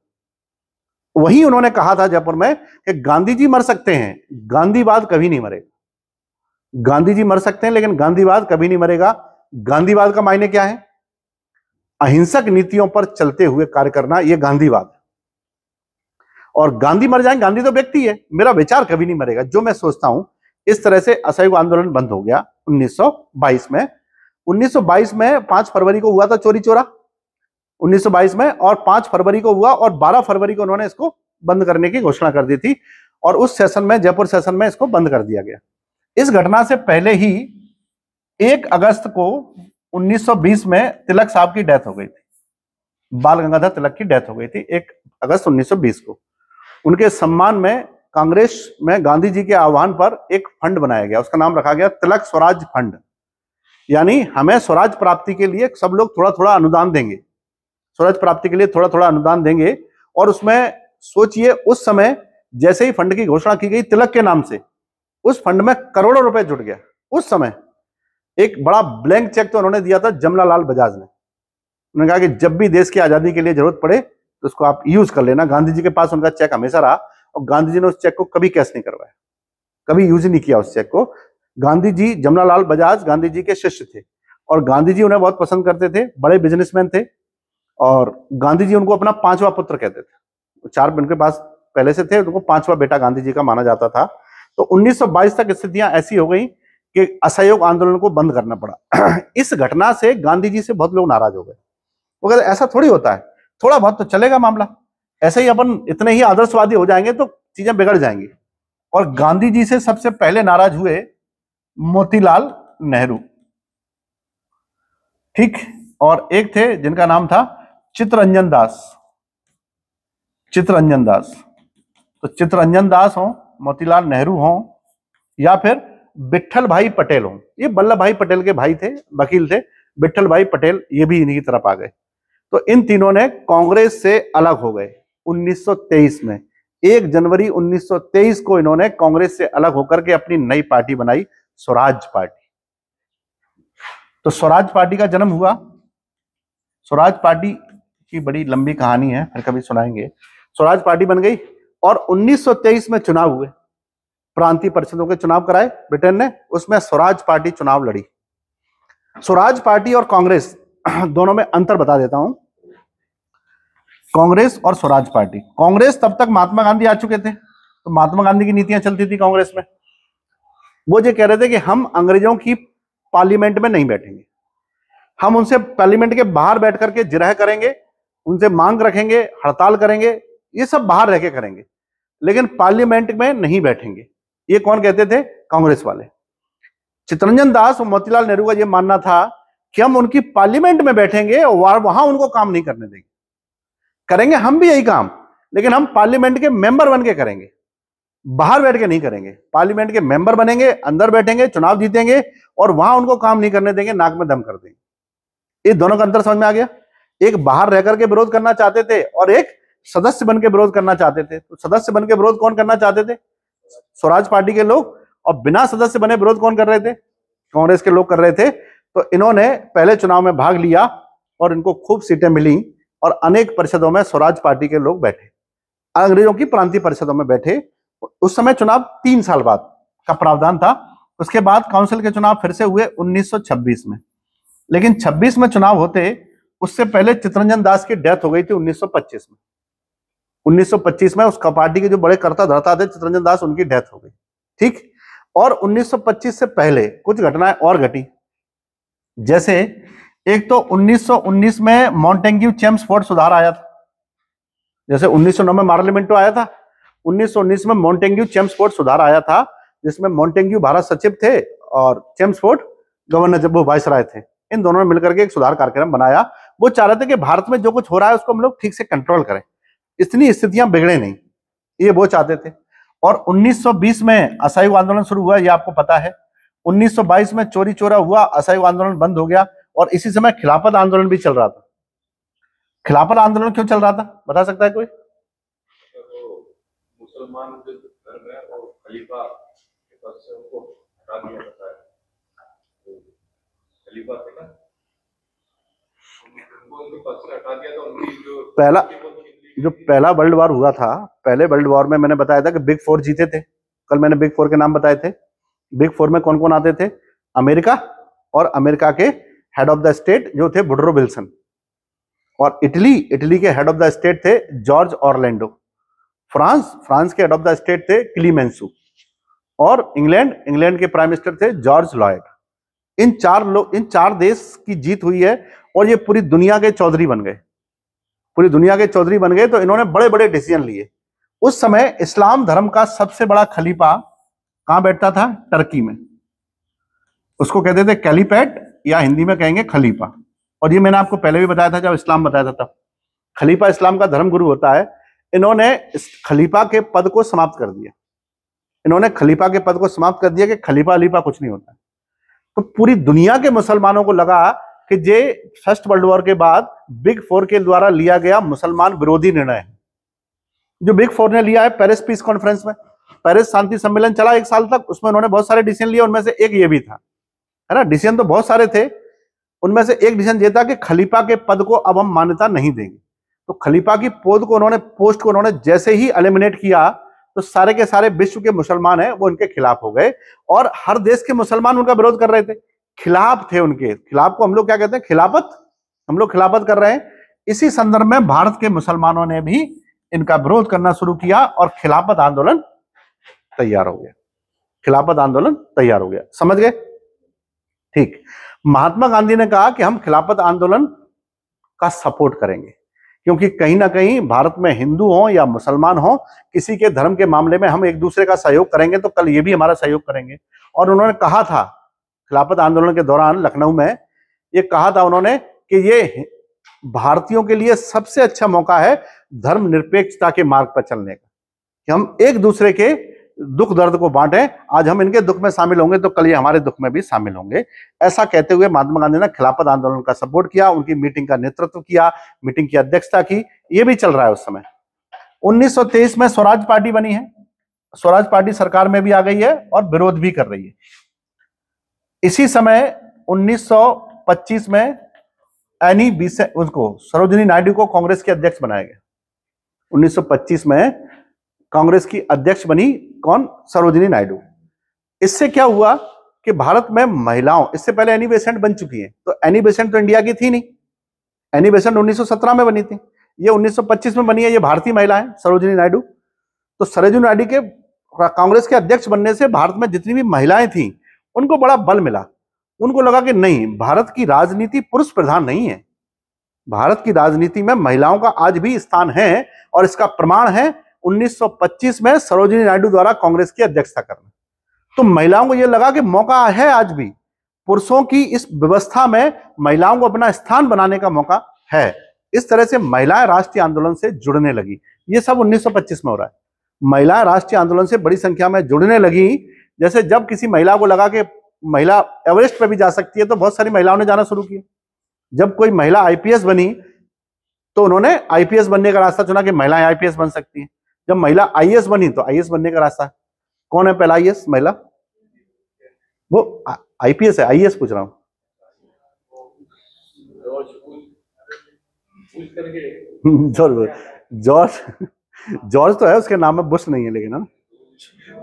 वही उन्होंने कहा था जयपुर में कि गांधी जी मर सकते हैं, गांधीवाद कभी नहीं मरेगा। गांधी जी मर सकते हैं लेकिन गांधीवाद कभी नहीं मरेगा। गांधीवाद का मायने क्या है? अहिंसक नीतियों पर चलते हुए कार्य करना, यह गांधीवाद है। और गांधी मर जाए, गांधी तो व्यक्ति है, मेरा विचार कभी नहीं मरेगा, जो मैं सोचता हूं। इस तरह से असहयोग आंदोलन बंद हो गया 1922 में। 1922 में 5 फरवरी को हुआ था चोरी चोरा। 1922 में, और 5 फरवरी को हुआ, और 12 फरवरी को उन्होंने इसको बंद करने की घोषणा कर दी थी, और उस सेशन में, जयपुर सेशन में, इसको बंद कर दिया गया। इस घटना से पहले ही 1 अगस्त को 1920 में तिलक साहब की डेथ हो गई थी, बाल गंगाधर तिलक की डेथ हो गई थी 1 अगस्त 1920 को। उनके सम्मान में कांग्रेस में गांधी जी के आह्वान पर एक फंड बनाया गया, उसका नाम रखा गया तिलक स्वराज फंड। यानी हमें स्वराज प्राप्ति के लिए सब लोग थोड़ा थोड़ा अनुदान देंगे, स्वराज प्राप्ति के लिए थोड़ा थोड़ा अनुदान देंगे। और उसमें सोचिए, उस समय जैसे ही फंड की घोषणा की गई तिलक के नाम से, उस फंड में करोड़ों रुपए जुट गया। उस समय एक बड़ा ब्लैंक चेक तो उन्होंने दिया था जमनालाल बजाज ने। उन्होंने कहा कि जब भी देश की आजादी के लिए जरूरत पड़े तो उसको आप यूज कर लेना। गांधी जी के पास उनका चेक हमेशा रहा, और गांधी जी ने उस चेक को कभी कैश नहीं करवाया, कभी यूज नहीं किया उस चेक को। गांधी जी, जमनालाल बजाज गांधी जी के शिष्य थे, और गांधी जी उन्हें बहुत पसंद करते थे, बड़े बिजनेसमैन थे, और गांधी जी उनको अपना 5वां पुत्र कहते थे। 4 उनके पास पहले से थे, उनको 5वां बेटा गांधी जी का माना जाता था। तो 1922 तक स्थितियां ऐसी हो गई कि असहयोग आंदोलन को बंद करना पड़ा। इस घटना से गांधी जी से बहुत लोग नाराज हो गए। वो कहते ऐसा थोड़ी होता है, थोड़ा बहुत तो चलेगा मामला, ऐसे ही अपन इतने ही आदर्शवादी हो जाएंगे तो चीजें बिगड़ जाएंगी। और गांधी जी से सबसे पहले नाराज हुए मोतीलाल नेहरू, ठीक, और एक थे जिनका नाम था चित्तरंजन दास। चित्तरंजन दास, तो चित्तरंजन दास हो, मोतीलाल नेहरू हो, या फिर विट्ठल भाई पटेल हो। ये वल्लभ भाई पटेल के भाई थे, वकील थे, विट्ठल भाई पटेल, ये भी इन्हीं की तरफ आ गए। तो इन तीनों ने कांग्रेस से अलग हो गए 1923 में। 1 जनवरी 1923 को इन्होंने कांग्रेस से अलग होकर के अपनी नई पार्टी बनाई, स्वराज पार्टी। तो स्वराज पार्टी का जन्म हुआ। स्वराज पार्टी की बड़ी लंबी कहानी है, फिर कभी सुनाएंगे। स्वराज पार्टी बन गई, और 1923 में चुनाव हुए, प्रांतीय परिषदों के चुनाव कराए ब्रिटेन ने, उसमें स्वराज पार्टी चुनाव लड़ी। स्वराज पार्टी और कांग्रेस दोनों में अंतर बता देता हूं। कांग्रेस और स्वराज पार्टी, कांग्रेस तब तक महात्मा गांधी आ चुके थे, तो महात्मा गांधी की नीतियां चलती थी कांग्रेस में। वो ये कह रहे थे कि हम अंग्रेजों की पार्लियामेंट में नहीं बैठेंगे, हम उनसे पार्लियामेंट के बाहर बैठ करके जिरह करेंगे, उनसे मांग रखेंगे, हड़ताल करेंगे, ये सब बाहर रह के करेंगे, लेकिन पार्लियामेंट में नहीं बैठेंगे। ये कौन कहते थे? कांग्रेस वाले। चित्तरंजन दास और मोतीलाल नेहरू का यह मानना था कि हम उनकी पार्लियामेंट में बैठेंगे और वहां उनको काम नहीं करने देंगे, करेंगे हम भी यही काम, लेकिन हम पार्लियामेंट के मेंबर बन के करेंगे, बाहर बैठ के नहीं करेंगे। पार्लियामेंट के मेंबर बनेंगे, अंदर बैठेंगे, चुनाव जीतेंगे, और वहां उनको काम नहीं करने देंगे, नाक में दम कर देंगे। ये दोनों का अंतर समझ में आ गया। एक बाहर रह करके विरोध करना चाहते थे, और एक सदस्य बन के विरोध करना चाहते थे। तो सदस्य बन के विरोध कौन करना चाहते थे? स्वराज पार्टी के लोग। और बिना सदस्य बने विरोध कौन कर रहे थे? कांग्रेस के लोग कर रहे थे। तो इन्होंने पहले चुनाव में भाग लिया और इनको खूब सीटें मिली, और अनेक परिषदों में स्वराज पार्टी के लोग बैठे, अंग्रेजों की प्रांतीय परिषदों में बैठे। उस समय चुनाव 3 साल बाद का प्रावधान था। उसके बाद काउंसिल के चुनाव फिर से हुए 1926 में, लेकिन 26 में चुनाव होते उससे पहले चित्तरंजन दास की डेथ हो गई थी 1925 में। 1925 में उस पार्टी के जो बड़े कर्ता धर्ता थे चित्तरंजन दास, उनकी डेथ हो गई, ठीक। और 1925 से पहले कुछ घटनाएं और घटी, जैसे एक तो 1919 में मॉन्टेग्यू चेम्सफोर्ड सुधार आया था। जैसे 1909 में मार्लिमेंटो आया था, 1919 में मॉन्टेग्यू चेम्सफोर्ड सुधार आया था, जिसमें मॉन्टेग्यू भारत सचिव थे और चेम्सफोर्ड गवर्नर, जब वो वाइसराय थे। इन दोनों ने मिलकर के एक सुधार कार्यक्रम बनाया। वो चाह रहे थे कि भारत में जो कुछ हो रहा है उसको हम लोग ठीक से कंट्रोल करें, इतनी स्थितियां बिगड़े नहीं, ये वो चाहते थे। और 1920 में असहयोग आंदोलन शुरू हुआ, ये आपको पता है। 1922 में चोरी चोरा हुआ, असहयोग आंदोलन बंद हो गया, और इसी समय खिलाफत आंदोलन भी चल रहा था। खिलाफत आंदोलन क्यों चल रहा था, बता सकता है कोई? मुसलमान जो धर्म है और खलीफा के पद से उनको हटा दिया जाता है, तो खलीफा थे ना, उनको उनके पद से हटा दिया, तो उनकी जो पहला वर्ल्ड वॉर हुआ था, पहले वर्ल्ड वॉर में मैंने बताया था कि बिग 4 जीते थे। कल मैंने बिग 4 के नाम बताए थे। बिग 4 में कौन कौन आते थे? अमेरिका, और अमेरिका के हेड ऑफ द स्टेट जो थे वुडरो विल्सन, और इटली के हेड ऑफ द स्टेट थे जॉर्ज ऑरलैंडो। फ्रांस के हेड ऑफ द स्टेट थे क्लीमेंसू, और इंग्लैंड के प्राइम मिनिस्टर थे जॉर्ज लॉयड। इन 4 देश की जीत हुई है, और ये पूरी दुनिया के चौधरी बन गए। पूरी दुनिया के चौधरी बन गए, तो इन्होंने बड़े बड़े डिसीजन लिए। उस समय इस्लाम धर्म का सबसे बड़ा खलीफा कहां बैठता था? टर्की में। उसको कहते थे कैलिपेट, या हिंदी में कहेंगे खलीफा। और ये मैंने आपको पहले भी बताया था जब इस्लाम बताया था तब। खलीफा इस्लाम का धर्मगुरु होता है। इन्होंने इस खलीफा के पद को समाप्त कर दिया। इन्होंने खलीफा के पद को समाप्त कर दिया कि खलीफा अलीफा कुछ नहीं होता। तो पूरी दुनिया के मुसलमानों को लगा कि ये फर्स्ट वर्ल्ड वॉर के बाद बिग फोर के द्वारा लिया गया मुसलमान विरोधी निर्णय है, जो बिग फोर ने लिया है पेरिस पीस कॉन्फ्रेंस में। पेरिस शांति सम्मेलन चला 1 साल तक, उसमें उन्होंने बहुत सारे डिसीजन लिए, उनमें से एक ये भी था, है ना। डिसीजन तो बहुत सारे थे, उनमें से एक डिसीजन ये था कि खलीफा के पद को अब हम मान्यता नहीं देंगे। तो खलीफा की पोस्ट को उन्होंने जैसे ही एलिमिनेट किया, तो सारे के सारे विश्व के मुसलमान हैं वो उनके खिलाफ हो गए, और हर देश के मुसलमान उनका विरोध कर रहे थे, खिलाफ थे उनके। खिलाफ को हम लोग क्या कहते हैं? खिलाफत। हम लोग खिलाफत कर रहे हैं। इसी संदर्भ में भारत के मुसलमानों ने भी इनका विरोध करना शुरू किया और खिलाफत आंदोलन तैयार हो गया। खिलाफत आंदोलन तैयार हो गया, समझ गए? ठीक। महात्मा गांधी ने कहा कि हम खिलाफत आंदोलन का सपोर्ट करेंगे, क्योंकि कहीं ना कहीं भारत में हिंदू हो या मुसलमान हो, किसी के धर्म के मामले में हम एक दूसरे का सहयोग करेंगे तो कल ये भी हमारा सहयोग करेंगे। और उन्होंने कहा था खिलाफत आंदोलन के दौरान लखनऊ में, ये कहा था उन्होंने कि ये भारतीयों के लिए सबसे अच्छा मौका है धर्मनिरपेक्षता के मार्ग पर चलने का, कि हम एक दूसरे के दुख दर्द को बांटें। आज हम इनके दुख में शामिल होंगे तो कल ये हमारे दुख में भी शामिल होंगे। ऐसा कहते हुए महात्मा गांधी ने खिलाफत आंदोलन का सपोर्ट किया, उनकी मीटिंग का नेतृत्व किया, मीटिंग की अध्यक्षता की। ये भी चल रहा है उस समय। 1923 में स्वराज पार्टी बनी है। स्वराज पार्टी सरकार में भी आ गई है और विरोध भी कर रही है। इसी समय 1925 में उसको सरोजिनी नायडू को कांग्रेस के अध्यक्ष बनाया गया। 1925 में कांग्रेस की अध्यक्ष बनी कौन? सरोजिनी नायडू। इससे क्या हुआ कि भारत में महिलाओं, इससे पहले एनी बेसेंट बन चुकी हैं, तो एनी बेसेंट तो इंडिया की थी नहीं। एनी बेसेंट 1917 में बनी थी, ये 1925 में बनी है। ये भारतीय महिला है सरोजिनी नायडू। तो सरोजिनी नायडू के कांग्रेस के अध्यक्ष बनने से भारत में जितनी भी महिलाएं थी उनको बड़ा बल मिला। उनको लगा कि नहीं, भारत की राजनीति पुरुष प्रधान नहीं है, भारत की राजनीति में महिलाओं का आज भी स्थान है। और इसका प्रमाण है 1925 में सरोजिनी नायडू द्वारा कांग्रेस की अध्यक्षता करना। तो महिलाओं को यह लगा कि मौका है, आज भी पुरुषों की इस व्यवस्था में महिलाओं को अपना स्थान बनाने का मौका है। इस तरह से महिलाएं राष्ट्रीय आंदोलन से जुड़ने लगी। ये सब 1925 में हो रहा है। महिलाएं राष्ट्रीय आंदोलन से बड़ी संख्या में जुड़ने लगी। जैसे जब किसी महिला को लगा कि महिला एवरेस्ट पे भी जा सकती है, तो बहुत सारी महिलाओं ने जाना शुरू किया। जब कोई महिला आईपीएस बनी तो उन्होंने आईपीएस बनने का रास्ता चुना कि महिलाएं आईपीएस बन सकती हैं। जब महिला आईएएस बनी तो आईएएस बनने का रास्ता। कौन है पहला आईएएस महिला? वो आईपीएस है, आईएएस पूछ रहा हूं। जॉर्ज तो है, उसके नाम में बुश नहीं है, लेकिन है ना।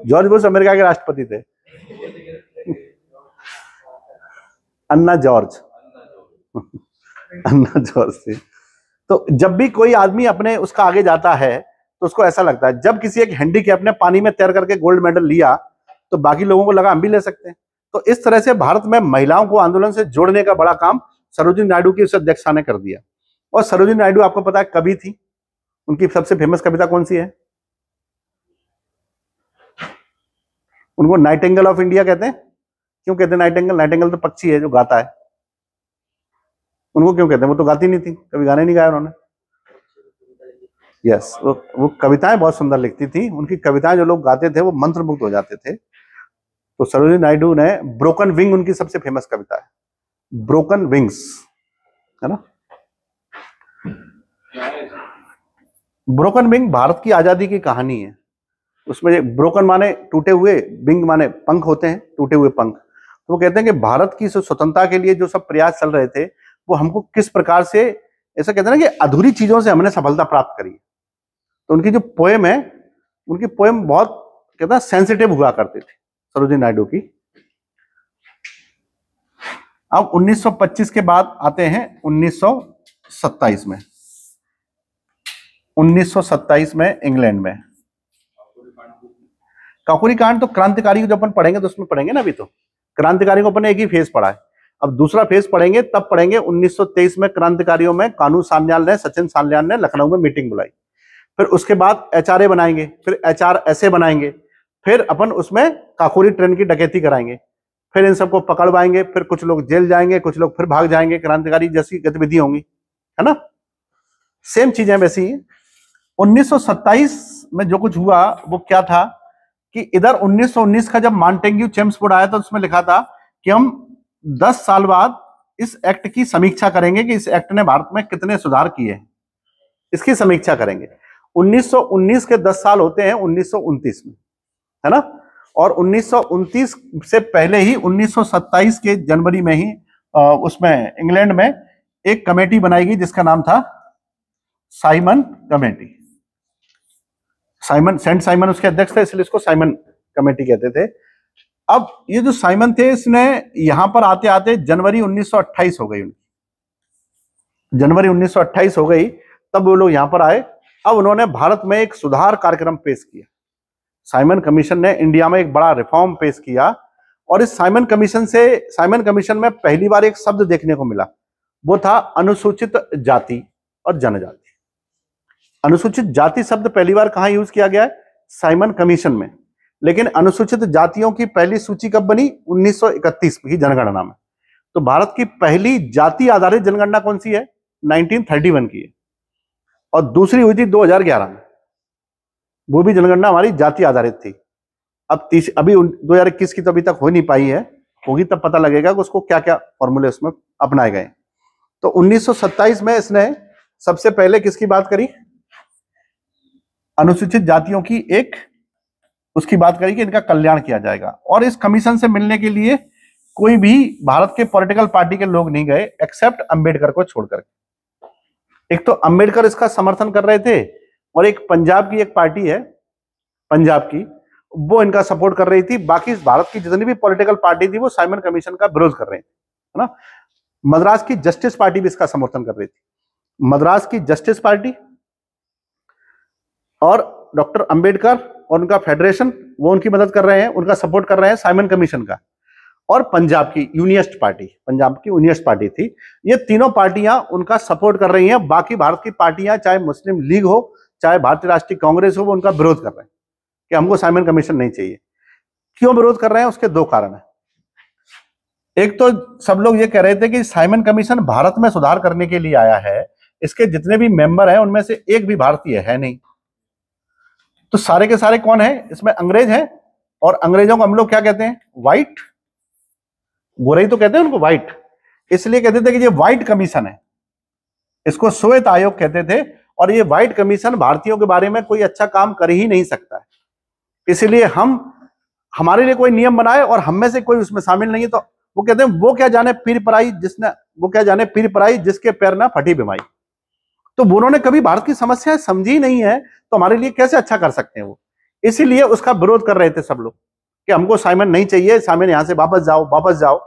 जॉर्ज बुश अमेरिका के राष्ट्रपति थे। अन्ना जॉर्ज अन्ना जॉर्ज थे। तो जब भी कोई आदमी अपने उसका आगे जाता है तो उसको ऐसा लगता है, जब किसी एक हैंडीकैप ने पानी में तैर करके गोल्ड मेडल लिया तो बाकी लोगों को लगा हम भी ले सकते हैं। तो इस तरह से भारत में महिलाओं को आंदोलन से जोड़ने का बड़ा काम सरोजिनी नायडू की उस अध्यक्षता ने कर दिया। और सरोजिनी नायडू आपको पता है कवि थी। उनकी सबसे फेमस कविता कौन सी है? उनको नाइटिंगेल ऑफ इंडिया कहते हैं। क्यों कहते हैं नाइटिंगेल? नाइटिंगेल तो पक्षी है जो गाता है। उनको क्यों कहते हैं? वो तो गाती नहीं थी, कभी गाने नहीं गाए उन्होंने। यस, वो कविताएं बहुत सुंदर लिखती थी। उनकी कविताएं जो लोग गाते थे वो मंत्रमुग्ध हो जाते थे। तो सरोजिनी नायडू ने ब्रोकन विंग, उनकी सबसे फेमस कविता है, ब्रोकन विंग्स, है ना। ब्रोकन विंग भारत की आजादी की कहानी है। उसमें ब्रोकन माने टूटे हुए, विंग माने पंख होते हैं, टूटे हुए पंख। तो वो कहते हैं कि भारत की स्वतंत्रता के लिए जो सब प्रयास चल रहे थे वो हमको किस प्रकार से, ऐसा कहते हैं ना कि अधूरी चीजों से हमने सफलता प्राप्त करी। तो उनकी जो पोएम है, उनकी पोएम बहुत कहते हैं सेंसिटिव हुआ करती थी सरोजिनी नायडू की। अब 1925 के बाद आते हैं 1927 में। 1927 में इंग्लैंड में काकोरी कांड। तो क्रांतिकारी जो अपन पढ़ेंगे तो उसमें पढ़ेंगे ना। अभी तो क्रांतिकारी को अपन एक ही फेज पढ़ा है। अब दूसरा फेज पढ़ेंगे, तब पढ़ेंगे 1923 में क्रांतिकारियों में कानू सान्याल ने, सचिन सान्याल ने लखनऊ में मीटिंग बुलाई। फिर उसके बाद HRA बनाएंगे, फिर HRSA बनाएंगे, फिर अपन उसमें काकोरी ट्रेन की डकैती कराएंगे, फिर इन सबको पकड़वाएंगे, फिर कुछ लोग जेल जाएंगे, कुछ लोग फिर भाग जाएंगे, क्रांतिकारी जैसी गतिविधि होंगी, है ना। सेम चीजें वैसी ही 1927 में जो कुछ हुआ वो क्या था कि इधर 1919 का जब मॉन्टेग्यू चेम्सफोर्ड आया था, उसमें लिखा था कि हम 10 साल बाद इस एक्ट की समीक्षा करेंगे कि इस एक्ट ने भारत में कितने सुधार किए हैं, इसकी समीक्षा करेंगे। 1919 के 10 साल होते हैं 1929 में, है ना। और 1929 से पहले ही 1927 के जनवरी में ही उसमें इंग्लैंड में एक कमेटी बनाई गई जिसका नाम था Simon committee. Simon, saint Simon उसके अध्यक्ष थे, इसलिए इसको साइमन कमेटी कहते थे। अब ये जो साइमन थे, इसने यहां पर आते आते जनवरी 1928 हो गई उनकी, जनवरी 1928 हो गई, तब वो लोग यहां पर आए। अब उन्होंने भारत में एक सुधार कार्यक्रम पेश किया। साइमन कमीशन ने इंडिया में एक बड़ा रिफॉर्म पेश किया, और इस साइमन कमीशन में पहली बार एक शब्द देखने को मिला, वो था अनुसूचित जाति और जनजाति। अनुसूचित जाति शब्द पहली बार कहां यूज किया गया है? साइमन कमीशन में। लेकिन अनुसूचित जातियों की पहली सूची कब बनी? 1931 की जनगणना में। तो भारत की पहली जाति आधारित जनगणना कौन सी है? 1931 की है, और दूसरी हुई थी 2011 में, वो भी जनगणना हमारी जाति आधारित थी। अभी 2021 की तो अभी तक हो नहीं पाई है, होगी तब पता लगेगा कि उसको क्या क्या फॉर्मूले उसमें अपनाए गए। तो 1927 में इसने सबसे पहले किसकी बात करी? अनुसूचित जातियों की एक उसकी बात करी कि इनका कल्याण किया जाएगा। और इस कमीशन से मिलने के लिए कोई भी भारत के पॉलिटिकल पार्टी के लोग नहीं गए, एक्सेप्ट अंबेडकर को छोड़कर। एक तो अंबेडकर इसका समर्थन कर रहे थे, और एक पंजाब की एक पार्टी है, पंजाब की, वो इनका सपोर्ट कर रही थी। बाकी भारत की जितनी भी पॉलिटिकल पार्टी थी वो साइमन कमीशन का विरोध कर रही थी, है ना। मद्रास की जस्टिस पार्टी भी इसका समर्थन कर रही थी। मद्रास की जस्टिस पार्टी और डॉक्टर अंबेडकर और उनका फेडरेशन, वो उनकी मदद कर रहे हैं, उनका सपोर्ट कर रहे हैं साइमन कमीशन का। और पंजाब की यूनियस्ट पार्टी, पंजाब की यूनियस्ट पार्टी थी, ये तीनों पार्टियां उनका सपोर्ट कर रही हैं। बाकी भारत की पार्टियां, चाहे मुस्लिम लीग हो, चाहे भारतीय राष्ट्रीय कांग्रेस हो, वो उनका विरोध कर रहे हैं कि हमको साइमन कमीशन नहीं चाहिए। क्यों विरोध कर रहे हैं? उसके दो कारण है। एक तो सब लोग ये कह रहे थे कि साइमन कमीशन भारत में सुधार करने के लिए आया है, इसके जितने भी मेंबर हैं उनमें से एक भी भारतीय है नहीं। तो सारे के सारे कौन है इसमें? अंग्रेज हैं, और अंग्रेजों को हम लोग क्या कहते हैं? व्हाइट, गोरे ही तो कहते हैं उनको, व्हाइट। इसलिए कहते थे कि ये व्हाइट कमीशन है, इसको श्वेत आयोग कहते थे। और ये व्हाइट कमीशन भारतीयों के बारे में कोई अच्छा काम कर ही नहीं सकता है, इसलिए हमारे लिए कोई नियम बनाए और हम में से कोई उसमें शामिल नहीं है। तो वो कहते हैं वो क्या जाने पीर पराई जिसके पैर ना फटी बिमाई। तो उन्होंने कभी भारत की समस्याएं समझी नहीं है, तो हमारे लिए कैसे अच्छा कर सकते हैं वो? इसीलिए उसका विरोध कर रहे थे सब लोग कि हमको साइमन नहीं चाहिए, साइमन यहां से वापस जाओ।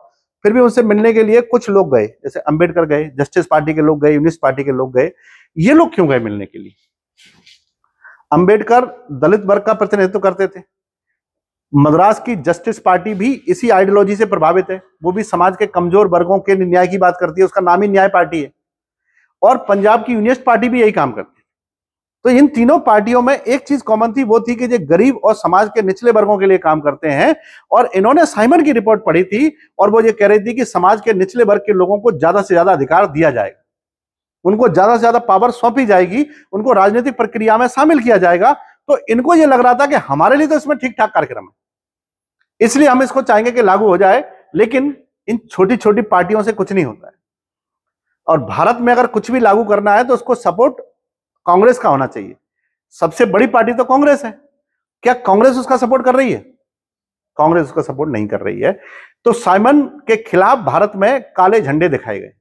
फिर भी उनसे मिलने के लिए कुछ लोग गए, जैसे अंबेडकर गए, जस्टिस पार्टी के लोग गए, यूनिस्ट पार्टी के लोग गए। ये लोग क्यों गए मिलने के लिए? अंबेडकर दलित वर्ग का प्रतिनिधित्व करते थे। मद्रास की जस्टिस पार्टी भी इसी आइडियोलॉजी से प्रभावित है, वो भी समाज के कमजोर वर्गों के न्याय की बात करती है, उसका नाम ही न्याय पार्टी है। और पंजाब की यूनियस्ट पार्टी भी यही काम करती है। तो इन तीनों पार्टियों में एक चीज कॉमन थी, वो थी कि ये गरीब और समाज के निचले वर्गों के लिए काम करते हैं। और इन्होंने साइमन की रिपोर्ट पढ़ी थी, और वो ये कह रही थी कि समाज के निचले वर्ग के लोगों को ज्यादा से ज्यादा अधिकार दिया जाएगा, उनको ज्यादा से ज्यादा पावर सौंपी जाएगी, उनको राजनीतिक प्रक्रिया में शामिल किया जाएगा। तो इनको ये लग रहा था कि हमारे लिए तो इसमें ठीक ठाक कार्यक्रम है, इसलिए हम इसको चाहेंगे कि लागू हो जाए। लेकिन इन छोटी छोटी पार्टियों से कुछ नहीं होता है, और भारत में अगर कुछ भी लागू करना है तो उसको सपोर्ट कांग्रेस का होना चाहिए। सबसे बड़ी पार्टी तो कांग्रेस है, क्या कांग्रेस उसका सपोर्ट कर रही है? कांग्रेस उसका सपोर्ट नहीं कर रही है। तो साइमन के खिलाफ भारत में काले झंडे दिखाए गए,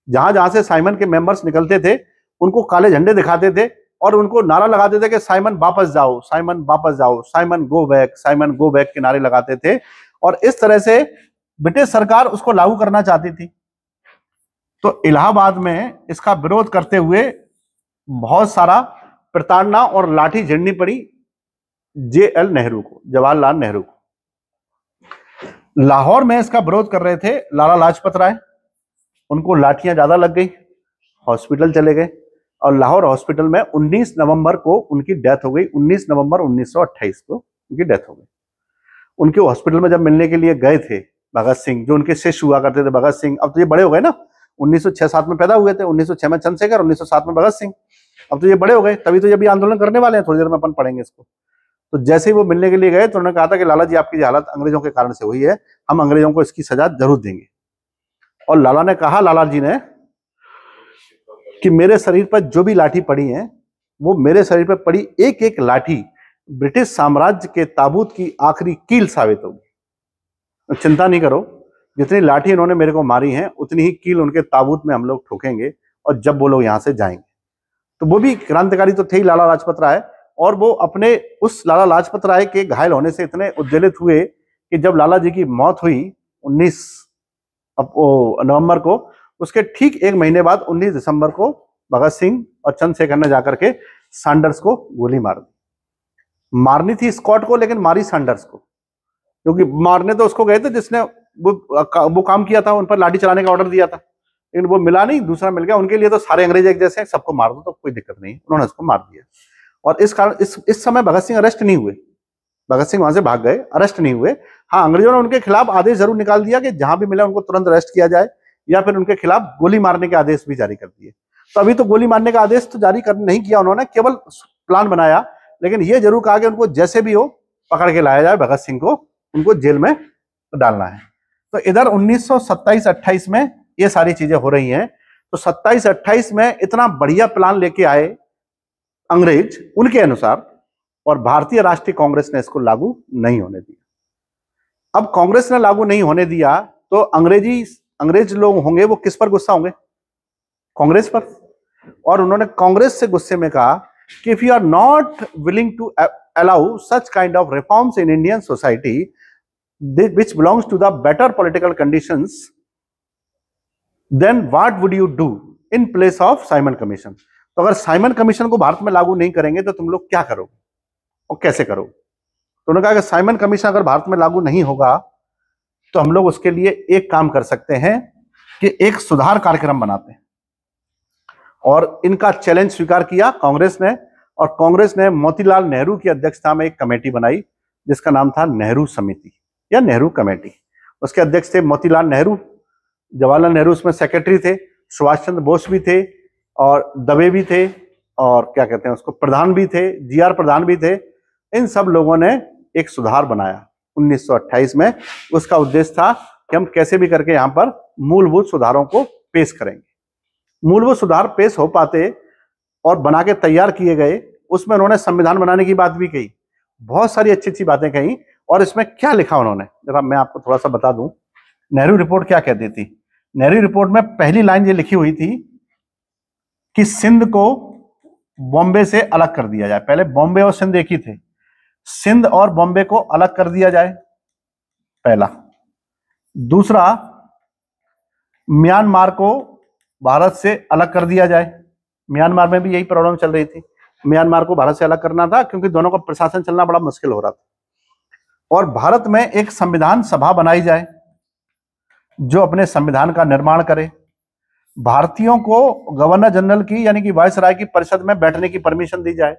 जहां जहां से साइमन के मेंबर्स निकलते थे उनको काले झंडे दिखाते थे, और उनको नारा लगाते थे कि साइमन वापस जाओ, साइमन वापस जाओ, साइमन गो बैक के नारे लगाते थे। और इस तरह से ब्रिटिश सरकार उसको लागू करना चाहती थी। तो इलाहाबाद में इसका विरोध करते हुए बहुत सारा प्रताड़ना और लाठी झेलनी पड़ी JL नेहरू को, जवाहरलाल नेहरू को। लाहौर में इसका विरोध कर रहे थे लाला लाजपत राय, उनको लाठियां ज्यादा लग गई, हॉस्पिटल चले गए और लाहौर हॉस्पिटल में 19 नवंबर को उनकी डेथ हो गई। 19 नवंबर 1928 को उनकी डेथ हो गई। उनके हॉस्पिटल में जब मिलने के लिए गए थे भगत सिंह, जो उनके शिष्य हुआ करते थे भगत सिंह, अब तो ये बड़े हो गए ना, 1906-7 में पैदा हुए थे, 1906 में चंद्रशेखर, 1907 में भगत सिंह, अब तो ये बड़े हो गए, तभी तो ये भी आंदोलन करने वाले हैं, थोड़ी देर में अपन पढ़ेंगे इसको। तो जैसे ही वो मिलने के लिए गए तो उन्होंने कहा था कि लाला जी आपकी हालत अंग्रेजों के कारण से हुई है, हम अंग्रेजों को इसकी सजा जरूर देंगे। और लाला ने कहा, लाला जी ने, कि मेरे शरीर पर जो भी लाठी पड़ी है वो मेरे शरीर पर पड़ी एक एक लाठी ब्रिटिश साम्राज्य के ताबूत की आखिरी कील साबित होगी। चिंता नहीं करो, जितनी लाठी इन्होंने मेरे को मारी है उतनी ही कील उनके ताबूत में हम लोग ठोकेंगे और जब वो लोग यहां से जाएंगे। तो वो भी क्रांतिकारी तो थे ही लाला लाजपत राय, और वो अपने उस लाला लाजपत राय के घायल होने से इतने उद्वेलित हुए कि जब लाला जी की मौत हुई 19 नवंबर को, उसके ठीक एक महीने बाद 19 दिसंबर को भगत सिंह और चंद्रशेखर ने जाकर के सैंडर्स को गोली मार दी। मारनी थी स्कॉट को, लेकिन मारी सैंडर्स को, क्योंकि मारने तो उसको गए थे जिसने वो काम किया था, उन पर लाठी चलाने का ऑर्डर दिया था, लेकिन वो मिला नहीं, दूसरा मिल गया। उनके लिए तो सारे अंग्रेज एक जैसे हैं, सबको मार दो तो कोई दिक्कत नहीं, उन्होंने उसको मार दिया। और इस कारण इस समय भगत सिंह अरेस्ट नहीं हुए, भगत सिंह वहां से भाग गए, अरेस्ट नहीं हुए। हाँ, अंग्रेजों ने उनके खिलाफ आदेश जरूर निकाल दिया कि जहां भी मिला उनको तुरंत अरेस्ट किया जाए, या फिर उनके खिलाफ गोली मारने के आदेश भी जारी कर दिए। तो अभी तो गोली मारने का आदेश तो जारी कर नहीं किया उन्होंने, केवल प्लान बनाया, लेकिन ये जरूर कहा कि उनको जैसे भी हो पकड़ के लाया जाए, भगत सिंह को उनको जेल में डालना है। तो इधर 1927-28 में ये सारी चीजें हो रही हैं। तो 27-28 में इतना बढ़िया प्लान लेके आए अंग्रेज उनके अनुसार, और भारतीय राष्ट्रीय कांग्रेस ने इसको लागू नहीं होने दिया। अब कांग्रेस ने लागू नहीं होने दिया तो अंग्रेज लोग होंगे वो किस पर गुस्सा होंगे? कांग्रेस पर। और उन्होंने कांग्रेस से गुस्से में कहा कि if you are not willing to allow such kind of reforms in Indian society which belongs to the better political conditions, then what would you do in place of Simon commission? तो अगर Simon commission को भारत में लागू नहीं करेंगे तो तुम लोग क्या करोगे और कैसे करोगे? तो उन्होंने कहा कि साइमन कमीशन अगर भारत में लागू नहीं होगा तो हम लोग उसके लिए एक काम कर सकते हैं कि एक सुधार कार्यक्रम बनाते हैं। और इनका चैलेंज स्वीकार किया कांग्रेस ने, और कांग्रेस ने मोतीलाल नेहरू की अध्यक्षता में एक कमेटी बनाई जिसका नाम था नेहरू समिति या नेहरू कमेटी। उसके अध्यक्ष थे मोतीलाल नेहरू, जवाहरलाल नेहरू उसमें सेक्रेटरी थे, सुभाष चंद्र बोस भी थे, और दवे भी थे, और क्या कहते हैं उसको, प्रधान भी थे, जीआर प्रधान भी थे। इन सब लोगों ने एक सुधार बनाया 1928 में। उसका उद्देश्य था कि हम कैसे भी करके यहाँ पर मूलभूत सुधारों को पेश करेंगे। मूलभूत सुधार पेश हो पाते और बना के तैयार किए गए। उसमें उन्होंने संविधान बनाने की बात भी कही, बहुत सारी अच्छी अच्छी बातें कही। और इसमें क्या लिखा उन्होंने, जरा मैं आपको थोड़ा सा बता दूं नेहरू रिपोर्ट क्या कहती थी। नेहरू रिपोर्ट में पहली लाइन ये लिखी हुई थी कि सिंध को बॉम्बे से अलग कर दिया जाए। पहले बॉम्बे और सिंध एक ही थे, सिंध और बॉम्बे को अलग कर दिया जाए, पहला। दूसरा, म्यांमार को भारत से अलग कर दिया जाए। म्यांमार में भी यही प्रॉब्लम चल रही थी, म्यांमार को भारत से अलग करना था क्योंकि दोनों का प्रशासन चलना बड़ा मुश्किल हो रहा था। और भारत में एक संविधान सभा बनाई जाए जो अपने संविधान का निर्माण करे। भारतीयों को गवर्नर जनरल की यानी कि वायसराय की परिषद में बैठने की परमिशन दी जाए,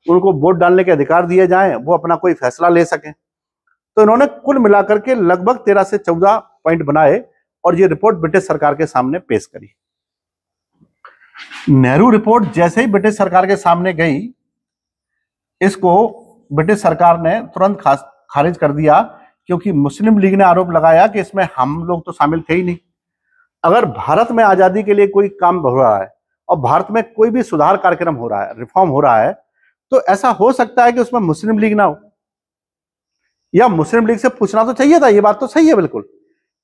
उनको वोट डालने के अधिकार दिए जाएं, वो अपना कोई फैसला ले सकें। तो इन्होंने कुल मिलाकर के लगभग 13 से 14 पॉइंट बनाए और ये रिपोर्ट ब्रिटिश सरकार के सामने पेश करी। नेहरू रिपोर्ट जैसे ही ब्रिटिश सरकार के सामने गई, इसको ब्रिटिश सरकार ने तुरंत खारिज कर दिया, क्योंकि मुस्लिम लीग ने आरोप लगाया कि इसमें हम लोग तो शामिल थे ही नहीं। अगर भारत में आजादी के लिए कोई काम हो रहा है और भारत में कोई भी सुधार कार्यक्रम हो रहा है, रिफॉर्म हो रहा है, तो ऐसा हो सकता है कि उसमें मुस्लिम लीग ना हो, या मुस्लिम लीग से पूछना तो चाहिए था। ये बात तो सही है बिल्कुल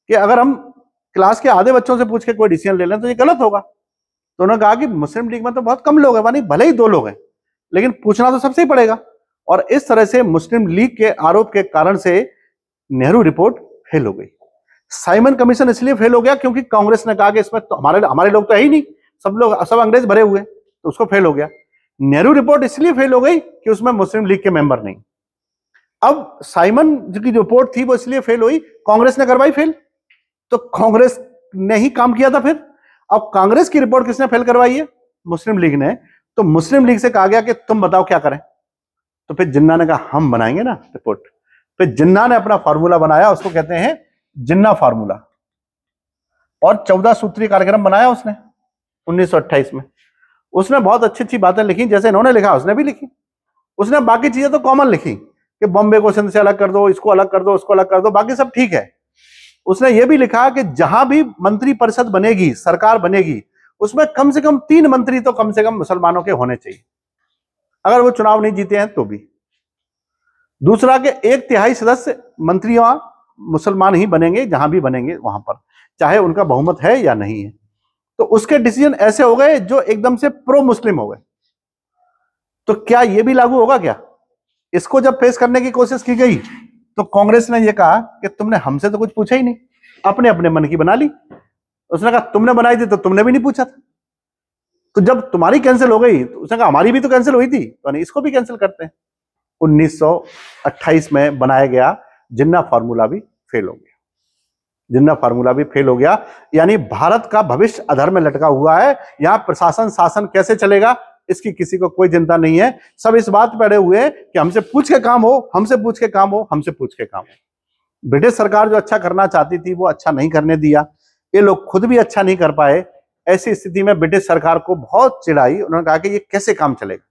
कि अगर हम क्लास के आधे बच्चों से पूछ के कोई डिसीजन ले लें तो ये गलत होगा। तो उन्होंने कहा कि मुस्लिम लीग में तो बहुत कम लोग हैं, मानी भले ही 2 लोग हैं, लेकिन पूछना तो सबसे ही पड़ेगा। और इस तरह से मुस्लिम लीग के आरोप के कारण से नेहरू रिपोर्ट फेल हो गई। साइमन कमीशन इसलिए फेल हो गया क्योंकि कांग्रेस ने कहा कि इसमें तो हमारे लोग तो है ही नहीं, सब अंग्रेज भरे हुए, तो उसको फेल हो गया। नेहरू रिपोर्ट इसलिए फेल हो गई कि उसमें मुस्लिम लीग के मेंबर नहीं। अब साइमन की जो रिपोर्ट थी वो इसलिए फेल हुई, कांग्रेस ने करवाई फेल, तो कांग्रेस ने ही काम किया था फिर। अब कांग्रेस की रिपोर्ट किसने फेल करवाई है? मुस्लिम लीग ने। तो मुस्लिम लीग से कहा गया कि तुम बताओ क्या करें, तो फिर जिन्ना ने कहा हम बनाएंगे ना रिपोर्ट। फिर जिन्ना ने अपना फार्मूला बनाया, उसको कहते हैं जिन्ना फार्मूला, और 14 सूत्रीय कार्यक्रम बनाया उसने 1928 में। उसने बहुत अच्छी अच्छी बातें लिखी, जैसे इन्होंने लिखा उसने भी लिखी। उसने बाकी चीजें तो कॉमन लिखी कि बॉम्बे को सिंध से अलग कर दो, इसको अलग कर दो, उसको अलग कर दो, बाकी सब ठीक है। उसने ये भी लिखा कि जहां भी मंत्री परिषद बनेगी, सरकार बनेगी, उसमें कम से कम 3 मंत्री तो कम से कम मुसलमानों के होने चाहिए, अगर वो चुनाव नहीं जीते हैं तो भी। दूसरा कि 1/3 सदस्य मंत्री वहां मुसलमान ही बनेंगे, जहां भी बनेंगे वहां पर, चाहे उनका बहुमत है या नहीं है। तो उसके डिसीजन ऐसे हो गए जो एकदम से प्रो मुस्लिम हो गए। तो क्या ये भी लागू होगा क्या? इसको जब पेश करने की कोशिश की गई तो कांग्रेस ने यह कहा कि तुमने हमसे तो कुछ पूछा ही नहीं, अपने अपने मन की बना ली। उसने कहा तुमने बनाई थी तो तुमने भी नहीं पूछा था, तो जब तुम्हारी कैंसिल हो गई तो उसने कहा हमारी भी तो कैंसिल हुई थी, तो नहीं इसको भी कैंसिल करते हैं। 1928 में बनाया गया जिन्ना फार्मूला भी फेल हो गया। जिन्ना फार्मूला भी फेल हो गया, यानी भारत का भविष्य अधर में लटका हुआ है। यहां प्रशासन शासन कैसे चलेगा इसकी किसी को कोई चिंता नहीं है। सब इस बात पे अड़े हुए हैं कि हमसे पूछ के काम हो, हमसे पूछ के काम हो, हमसे पूछ के काम हो। ब्रिटिश सरकार जो अच्छा करना चाहती थी वो अच्छा नहीं करने दिया, ये लोग खुद भी अच्छा नहीं कर पाए। ऐसी स्थिति में ब्रिटिश सरकार को बहुत चिढ़ाई, उन्होंने कहा कि ये कैसे काम चलेगा,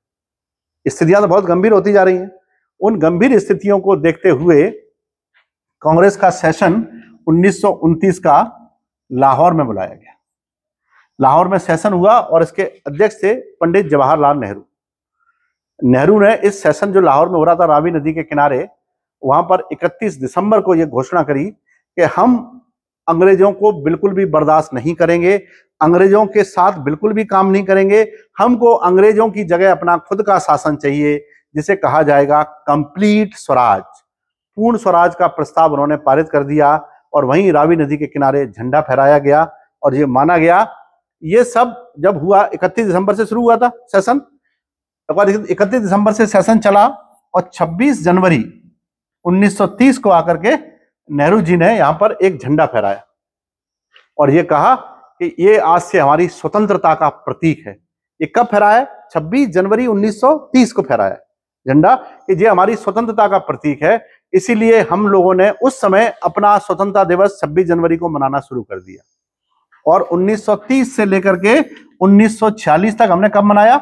स्थितियां तो बहुत गंभीर होती जा रही हैं। उन गंभीर स्थितियों को देखते हुए कांग्रेस का सेशन 1929 का लाहौर में बुलाया गया। लाहौर में सेशन हुआ और इसके अध्यक्ष थे पंडित जवाहरलाल नेहरू। नेहरू ने इस सेशन जो लाहौर में हो रहा था रावी नदी के किनारे, वहां पर 31 दिसंबर को यह घोषणा करी कि हम अंग्रेजों को बिल्कुल भी बर्दाश्त नहीं करेंगे, अंग्रेजों के साथ बिल्कुल भी काम नहीं करेंगे। हमको अंग्रेजों की जगह अपना खुद का शासन चाहिए, जिसे कहा जाएगा कंप्लीट स्वराज। पूर्ण स्वराज का प्रस्ताव उन्होंने पारित कर दिया और वहीं रावी नदी के किनारे झंडा फहराया गया और ये माना गया। ये सब जब हुआ 31 दिसंबर से शुरू हुआ था सेशन, 31 दिसंबर से सेशन चला और 26 जनवरी 1930 को आकर के नेहरू जी ने यहां पर एक झंडा फहराया और ये कहा कि ये आज से हमारी स्वतंत्रता का प्रतीक है। ये कब फहराया? 26 जनवरी 1930 को फहराया झंडा, कि ये हमारी स्वतंत्रता का प्रतीक है। इसीलिए हम लोगों ने उस समय अपना स्वतंत्रता दिवस 26 जनवरी को मनाना शुरू कर दिया और 1930 से लेकर के 1946 तक हमने कब मनाया?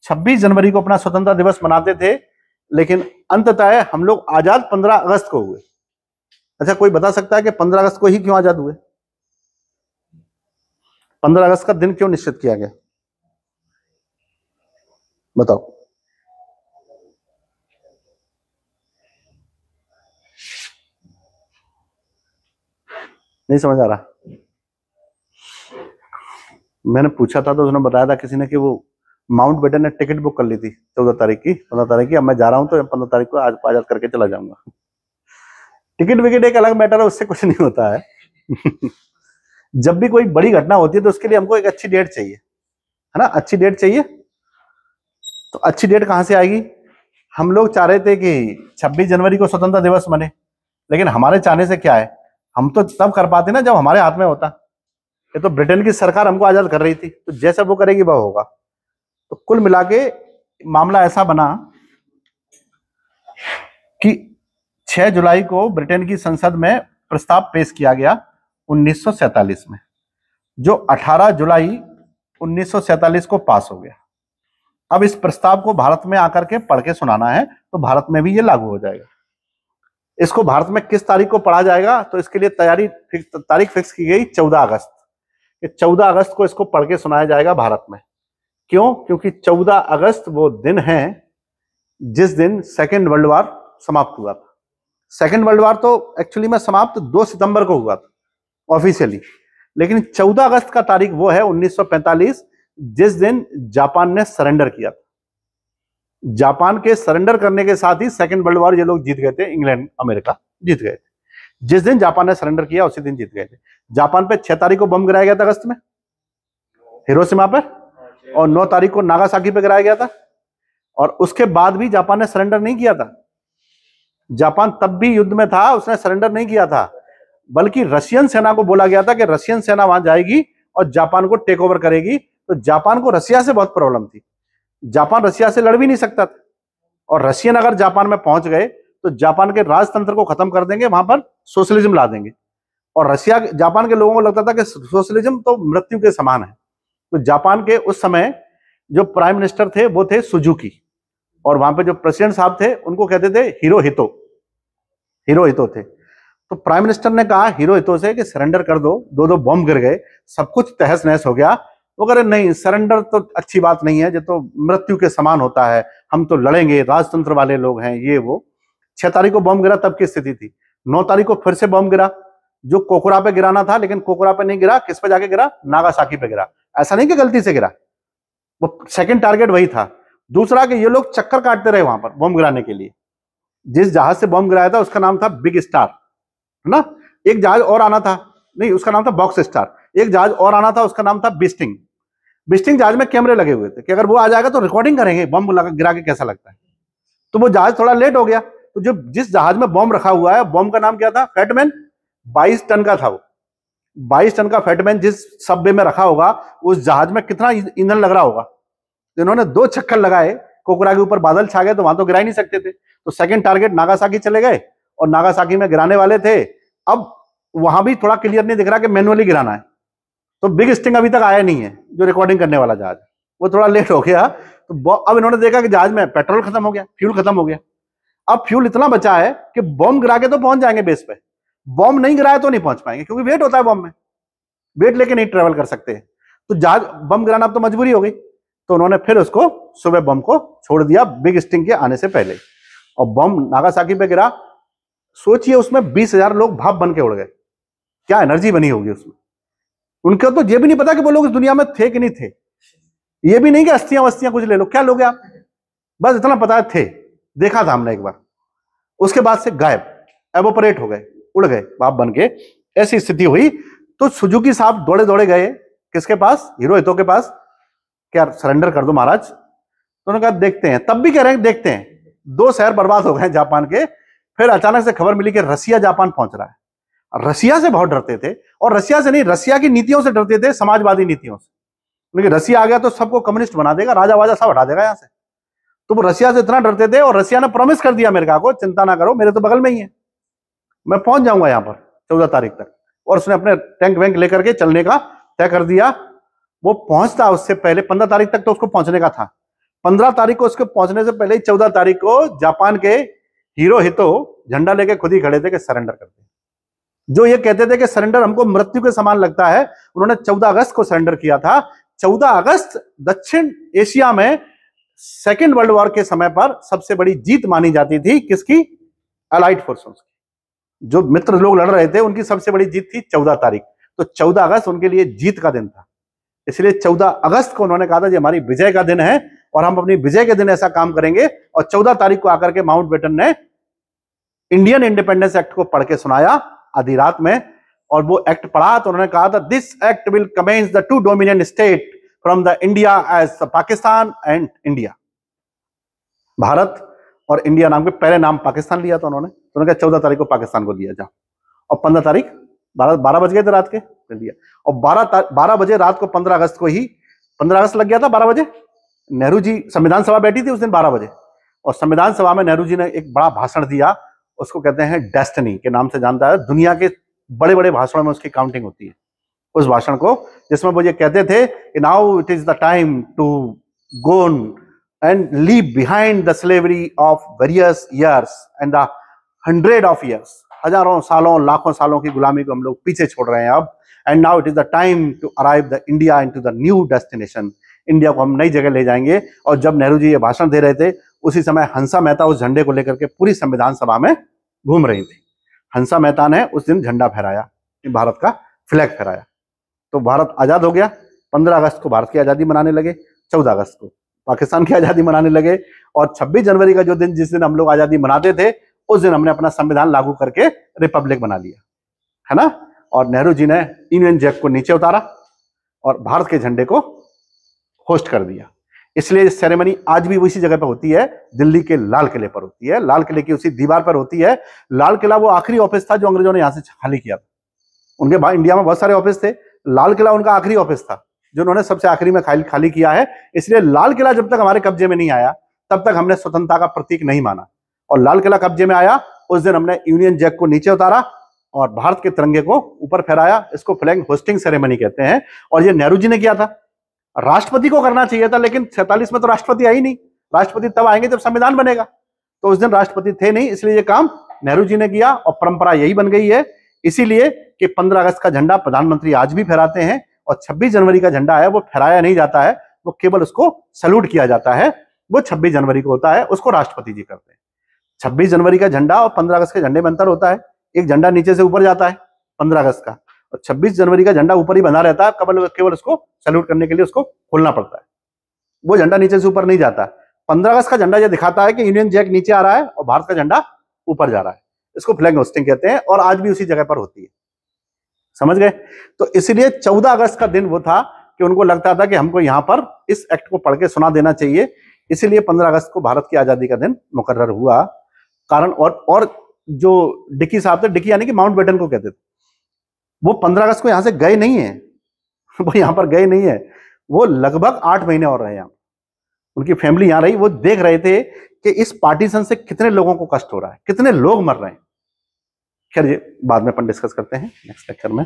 26 जनवरी को अपना स्वतंत्रता दिवस मनाते थे, लेकिन अंततः हम लोग आजाद 15 अगस्त को हुए। अच्छा, कोई बता सकता है कि 15 अगस्त को ही क्यों आजाद हुए? 15 अगस्त का दिन क्यों निश्चित किया गया, बताओ? नहीं समझ आ रहा? मैंने पूछा था तो उसने बताया था किसी ने कि वो माउंट बेटन ने टिकट बुक कर ली थी 14 तारीख की, 15 तारीख की। अब मैं जा रहा हूं तो 15 तारीख को आज आजाद करके चला जाऊंगा। टिकट विकेट एक अलग मैटर है, उससे कुछ नहीं होता है। जब भी कोई बड़ी घटना होती है तो उसके लिए हमको एक अच्छी डेट चाहिए, है ना? अच्छी डेट चाहिए। तो अच्छी डेट कहां से आएगी? हम लोग चाह रहे थे कि 26 जनवरी को स्वतंत्रता दिवस मने, लेकिन हमारे चाहने से क्या है, हम तो तब कर पाते ना जब हमारे हाथ में होता। ये तो ब्रिटेन की सरकार हमको आजाद कर रही थी, तो जैसा वो करेगी वह होगा। तो कुल मिला के मामला ऐसा बना कि 6 जुलाई को ब्रिटेन की संसद में प्रस्ताव पेश किया गया 1947 में, जो 18 जुलाई 1947 को पास हो गया। अब इस प्रस्ताव को भारत में आकर के पढ़ के सुनाना है, तो भारत में भी ये लागू हो जाएगा। इसको भारत में किस तारीख को पढ़ा जाएगा, तो इसके लिए तारीख फिक्स की गई 14 अगस्त। 14 अगस्त को इसको पढ़ के सुनाया जाएगा भारत में। क्यों? क्योंकि 14 अगस्त वो दिन है जिस दिन सेकेंड वर्ल्ड वॉर समाप्त हुआ था। सेकेंड वर्ल्ड वॉर तो एक्चुअली में समाप्त 2 सितंबर को हुआ था ऑफिशियली, लेकिन 14 अगस्त का तारीख वो है 1945, जिस दिन जापान ने सरेंडर किया था। जापान के सरेंडर करने के साथ ही सेकेंड वर्ल्ड वॉर ये लोग जीत गए थे, इंग्लैंड अमेरिका जीत गए थे। जिस दिन जापान ने सरेंडर किया उसी दिन जीत गए थे। जापान पे 6 तारीख को बम गिराया गया था अगस्त में हिरोशिमा पर, और 9 तारीख को नागासाकी पे गिराया गया था। और उसके बाद भी जापान ने सरेंडर नहीं किया था। जापान तब भी युद्ध में था, उसने सरेंडर नहीं किया था, बल्कि रशियन सेना को बोला गया था कि रशियन सेना वहां जाएगी और जापान को टेक ओवर करेगी। तो जापान को रसिया से बहुत प्रॉब्लम थी, जापान रसिया से लड़ भी नहीं सकता था, और रशियन अगर जापान में पहुंच गए तो जापान के राजतंत्र को खत्म कर देंगे, वहां पर सोशलिज्म ला देंगे। और रशिया जापान के लोगों को लगता था कि सोशलिज्म तो मृत्यु के समान है। तो जापान के उस समय जो प्राइम मिनिस्टर थे वो थे सुजुकी, और वहां पे जो प्रेसिडेंट साहब थे उनको कहते थे हिरोहितो, हिरोहितो थे। तो प्राइम मिनिस्टर ने कहा हिरोहितो से कि सरेंडर कर दो, दो दो बॉम्ब गिर गए, सब कुछ तहस नहस हो गया। वो कह रहे नहीं, सरेंडर तो अच्छी बात नहीं है, जो तो मृत्यु के समान होता है, हम तो लड़ेंगे, राजतंत्र वाले लोग हैं ये वो। 6 तारीख को बॉम्ब गिरा, तब की स्थिति थी। 9 तारीख को फिर से बॉम्ब गिरा, जो कोकरा पे गिराना था, लेकिन कोकरा पे नहीं गिरा, किस पे जाके गिरा, नागासाकी पे गिरा। ऐसा नहीं कि गलती से गिरा, वो सेकंड टारगेट वही था। दूसरा कि ये लोग चक्कर काटते रहे वहां पर बॉम्ब गिराने के लिए। जिस जहाज से बॉम्ब गिराया था उसका नाम था बिग स्टार, है ना। एक जहाज और आना था, नहीं उसका नाम था बॉक्स स्टार। एक जहाज और आना था, उसका नाम था बिस्टिंग। बिस्टिंग जहाज में कैमरे लगे हुए थे कि अगर वो आ जाएगा तो रिकॉर्डिंग करेंगे बॉम्ब गिरा के कैसा लगता है। तो वो जहाज थोड़ा लेट हो गया, तो जो जिस जहाज में बॉम्ब रखा हुआ है, बॉम्ब का नाम क्या था, फैटमैन। 22 टन का था वो, 22 टन का फैटमैन जिस सबवे में रखा होगा, उस जहाज में कितना ईंधन लग रहा होगा। तो इन्होंने 2 चक्कर लगाए, कोकरा के ऊपर बादल छा गए, तो वहां तो गिरा ही नहीं सकते थे। तो सेकंड टारगेट नागासाकी चले गए, और नागासाकी में गिराने वाले थे। अब वहां भी थोड़ा क्लियर नहीं दिख रहा कि मैनुअली गिराना है, तो बिग स्टिंग अभी तक आया नहीं है, जो रिकॉर्डिंग करने वाला जहाज, वो थोड़ा लेट हो गया। तो अब इन्होंने देखा कि जहाज में पेट्रोल खत्म हो गया, फ्यूल खत्म हो गया। अब फ्यूल इतना बचा है कि बॉम्ब गिरा के तो पहुंच जाएंगे बेस पे, बॉम्ब नहीं गिराया तो नहीं पहुंच पाएंगे, क्योंकि वेट होता है बॉम्ब में, वेट लेके नहीं ट्रेवल कर सकते। तो जहाज बम गिराना अब तो मजबूरी हो गई, तो उन्होंने फिर उसको सुबह बम को छोड़ दिया बिग स्टिंग के आने से पहले, और बम नागासाकी पे गिरा। सोचिए उसमें 20,000 लोग भाप बन के उड़ गए, क्या एनर्जी बनी होगी उसमें। उनको तो ये भी नहीं पता कि वो लोग इस दुनिया में थे कि नहीं थे, ये भी नहीं कि अस्थियां वस्तियां कुछ ले लो, क्या लोगे आप, बस इतना पता है थे, देखा था हमने एक बार। उसके बाद से गायब, एवोपरेट हो गए, उड़ गए भाप बन के, ऐसी स्थिति हुई। तो सुजुकी साहब दौड़े दौड़े गए किसके पास, हिरोहितो के पास, क्या सरेंडर कर दो महाराज। तो उन्होंने कहा देखते हैं, तब भी कह रहे हैं देखते हैं। 2 शहर बर्बाद हो गए जापान के। फिर अचानक से खबर मिली कि रसिया जापान पहुंच रहा है। रसिया से बहुत डरते थे, और रसिया से नहीं, रसिया की नीतियों से डरते थे, समाजवादी नीतियों से, क्योंकि रसिया आ गया तो सबको कम्युनिस्ट बना देगा, राजा वाजा सब हटा देगा यहां से। तो वो रसिया से इतना डरते थे, और रसिया ने प्रॉमिस कर दिया अमेरिका को, चिंता ना करो, मेरे तो बगल में ही है, मैं पहुंच जाऊंगा यहां पर 14 तारीख तक। और उसने अपने टैंक वैंक लेकर के चलने का तय कर दिया। वो पहुंचता उससे पहले 15 तारीख तक तो उसको पहुंचने का था। 15 तारीख को उसके पहुंचने से पहले ही 14 तारीख को जापान के हिरोहितो झंडा लेके खुद ही खड़े थे कि सरेंडर कर दे। जो ये कहते थे कि सरेंडर हमको मृत्यु के समान लगता है, उन्होंने 14 अगस्त को सरेंडर किया था। 14 अगस्त दक्षिण एशिया में सेकेंड वर्ल्ड वॉर के समय पर सबसे बड़ी जीत मानी जाती थी, किसकी, अलाइड फोर्सेस की। जो मित्र लोग लड़ रहे थे उनकी सबसे बड़ी जीत थी 14 तारीख। तो 14 अगस्त उनके लिए जीत का दिन था, इसलिए 14 अगस्त को उन्होंने कहा था ये हमारी विजय का दिन है, और हम अपनी विजय के दिन ऐसा काम करेंगे। और 14 तारीख को आकर के माउंटबेटन ने इंडियन इंडिपेंडेंस एक्ट को पढ़ के सुनाया आधी रात में, और वो एक्ट पढ़ा तो उन्होंने कहा था this act will commence the 2 dominion state from the India as Pakistan and India. Bharat और इंडिया नाम के पहले नाम पाकिस्तान लिया था उन्होंने, तो उन्होंने कहा 14 तारीख को पाकिस्तान को दिया जाओ। और 15 तारीख 12 बज गए थे रात के, दिया। और 12 बजे रात को 15 अगस्त को ही, 15 अगस्त लग गया था 12 बजे। नेहरू जी, संविधान सभा बैठी थी उस दिन 12 बजे, और संविधान सभा में नेहरू जी ने एक बड़ा भाषण दिया, उसको कहते हैं डेस्टिनी के नाम से जानता है, दुनिया के बड़े बड़े भाषणों में उसकी काउंटिंग होती है उस भाषण को, जिसमें वो ये कहते थे कि now it is the time to go and leave behind the slavery of various years and the 100 of years, हजारों सालों लाखों सालों की गुलामी को हम लोग पीछे छोड़ रहे हैं अब। And now it is the time to arrive the India into the new destination, India को हम नई जगह ले जाएंगे। और जब नेहरू जी ये भाषण दे रहे थे, उसी समय हंसा मेहता उस झंडे को लेकर के पूरी संविधान सभा में घूम रही थी। हंसा मेहता ने उस दिन झंडा फहराया, भारत का फ्लैग फहराया। तो भारत आजाद हो गया। 15 अगस्त को भारत की आजादी मनाने लगे, 14 अगस्त को पाकिस्तान की आजादी मनाने लगे, और 26 जनवरी का जो दिन, जिस दिन हम लोग आजादी मनाते थे, उस दिन हमने अपना संविधान लागू करके रिपब्लिक बना लिया, है ना। और नेहरू जी ने यूनियन जैक को नीचे उतारा और भारत के झंडे को होस्ट कर दिया। इसलिए सेरेमनी आज भी उसी जगह पर होती है, दिल्ली के लाल किले पर होती है, लाल किले की उसी दीवार पर होती है। लाल किला वो आखिरी ऑफिस था जो अंग्रेजों ने यहां से खाली किया था। उनके बाद इंडिया में बहुत सारे ऑफिस थे, लाल किला उनका आखिरी ऑफिस था जो उन्होंने सबसे आखिरी में खाली किया है। इसलिए लाल किला जब तक हमारे कब्जे में नहीं आया तब तक हमने स्वतंत्रता का प्रतीक नहीं माना, और लाल किला कब्जे में आया उस दिन हमने यूनियन जैक को नीचे उतारा और भारत के तिरंगे को ऊपर फहराया। इसको फ्लैग होस्टिंग सेरेमनी कहते हैं, और ये नेहरू जी ने किया था। राष्ट्रपति को करना चाहिए था, लेकिन 47 में तो राष्ट्रपति आई नहीं। राष्ट्रपति तब आएंगे जब संविधान बनेगा, तो उस दिन राष्ट्रपति थे नहीं, इसलिए ये काम नेहरू जी ने किया और परंपरा यही बन गई है। इसीलिए कि 15 अगस्त का झंडा प्रधानमंत्री आज भी फहराते हैं, और 26 जनवरी का झंडा है वो फहराया नहीं जाता है, वो केवल उसको सैल्यूट किया जाता है। वो 26 जनवरी को होता है, उसको राष्ट्रपति जी करते हैं। 26 जनवरी का झंडा और 15 अगस्त के झंडे में अंतर होता है। एक झंडा नीचे से ऊपर जाता है 15 अगस्त का, और 26 जनवरी का झंडा ऊपर ही बना रहता है, केवल उसको सैल्यूट करने के लिए उसको खोलना पड़ता है। वो झंडा नीचे से ऊपर नहीं जाता। 15 अगस्त का झंडा यह दिखाता है कि यूनियन जैक नीचे आ रहा है और भारत का झंडा ऊपर जा रहा है। इसको फ्लैग होस्टिंग कहते हैं, और आज भी उसी जगह पर होती है। समझ गए? तो इसलिए 14 अगस्त का दिन वो था कि उनको लगता था कि हमको यहां पर इस एक्ट को पढ़ के सुना देना चाहिए, इसीलिए 15 अगस्त को भारत की आजादी का दिन मुकर्रर हुआ। कारण और जो डिकी साहब थे, डिकी यानी कि माउंटबेटन को कहते थे, वो 15 अगस्त को यहां से गए नहीं है, वो यहां पर गए नहीं है, वो लगभग 8 महीने और रहे यहां। उनकी फैमिली यहां रही, वो देख रहे थे कि इस पार्टीशन से कितने लोगों को कष्ट हो रहा है, कितने लोग मर रहे हैं। खैर ये बाद में अपन डिस्कस करते हैं नेक्स्ट लेक्चर में।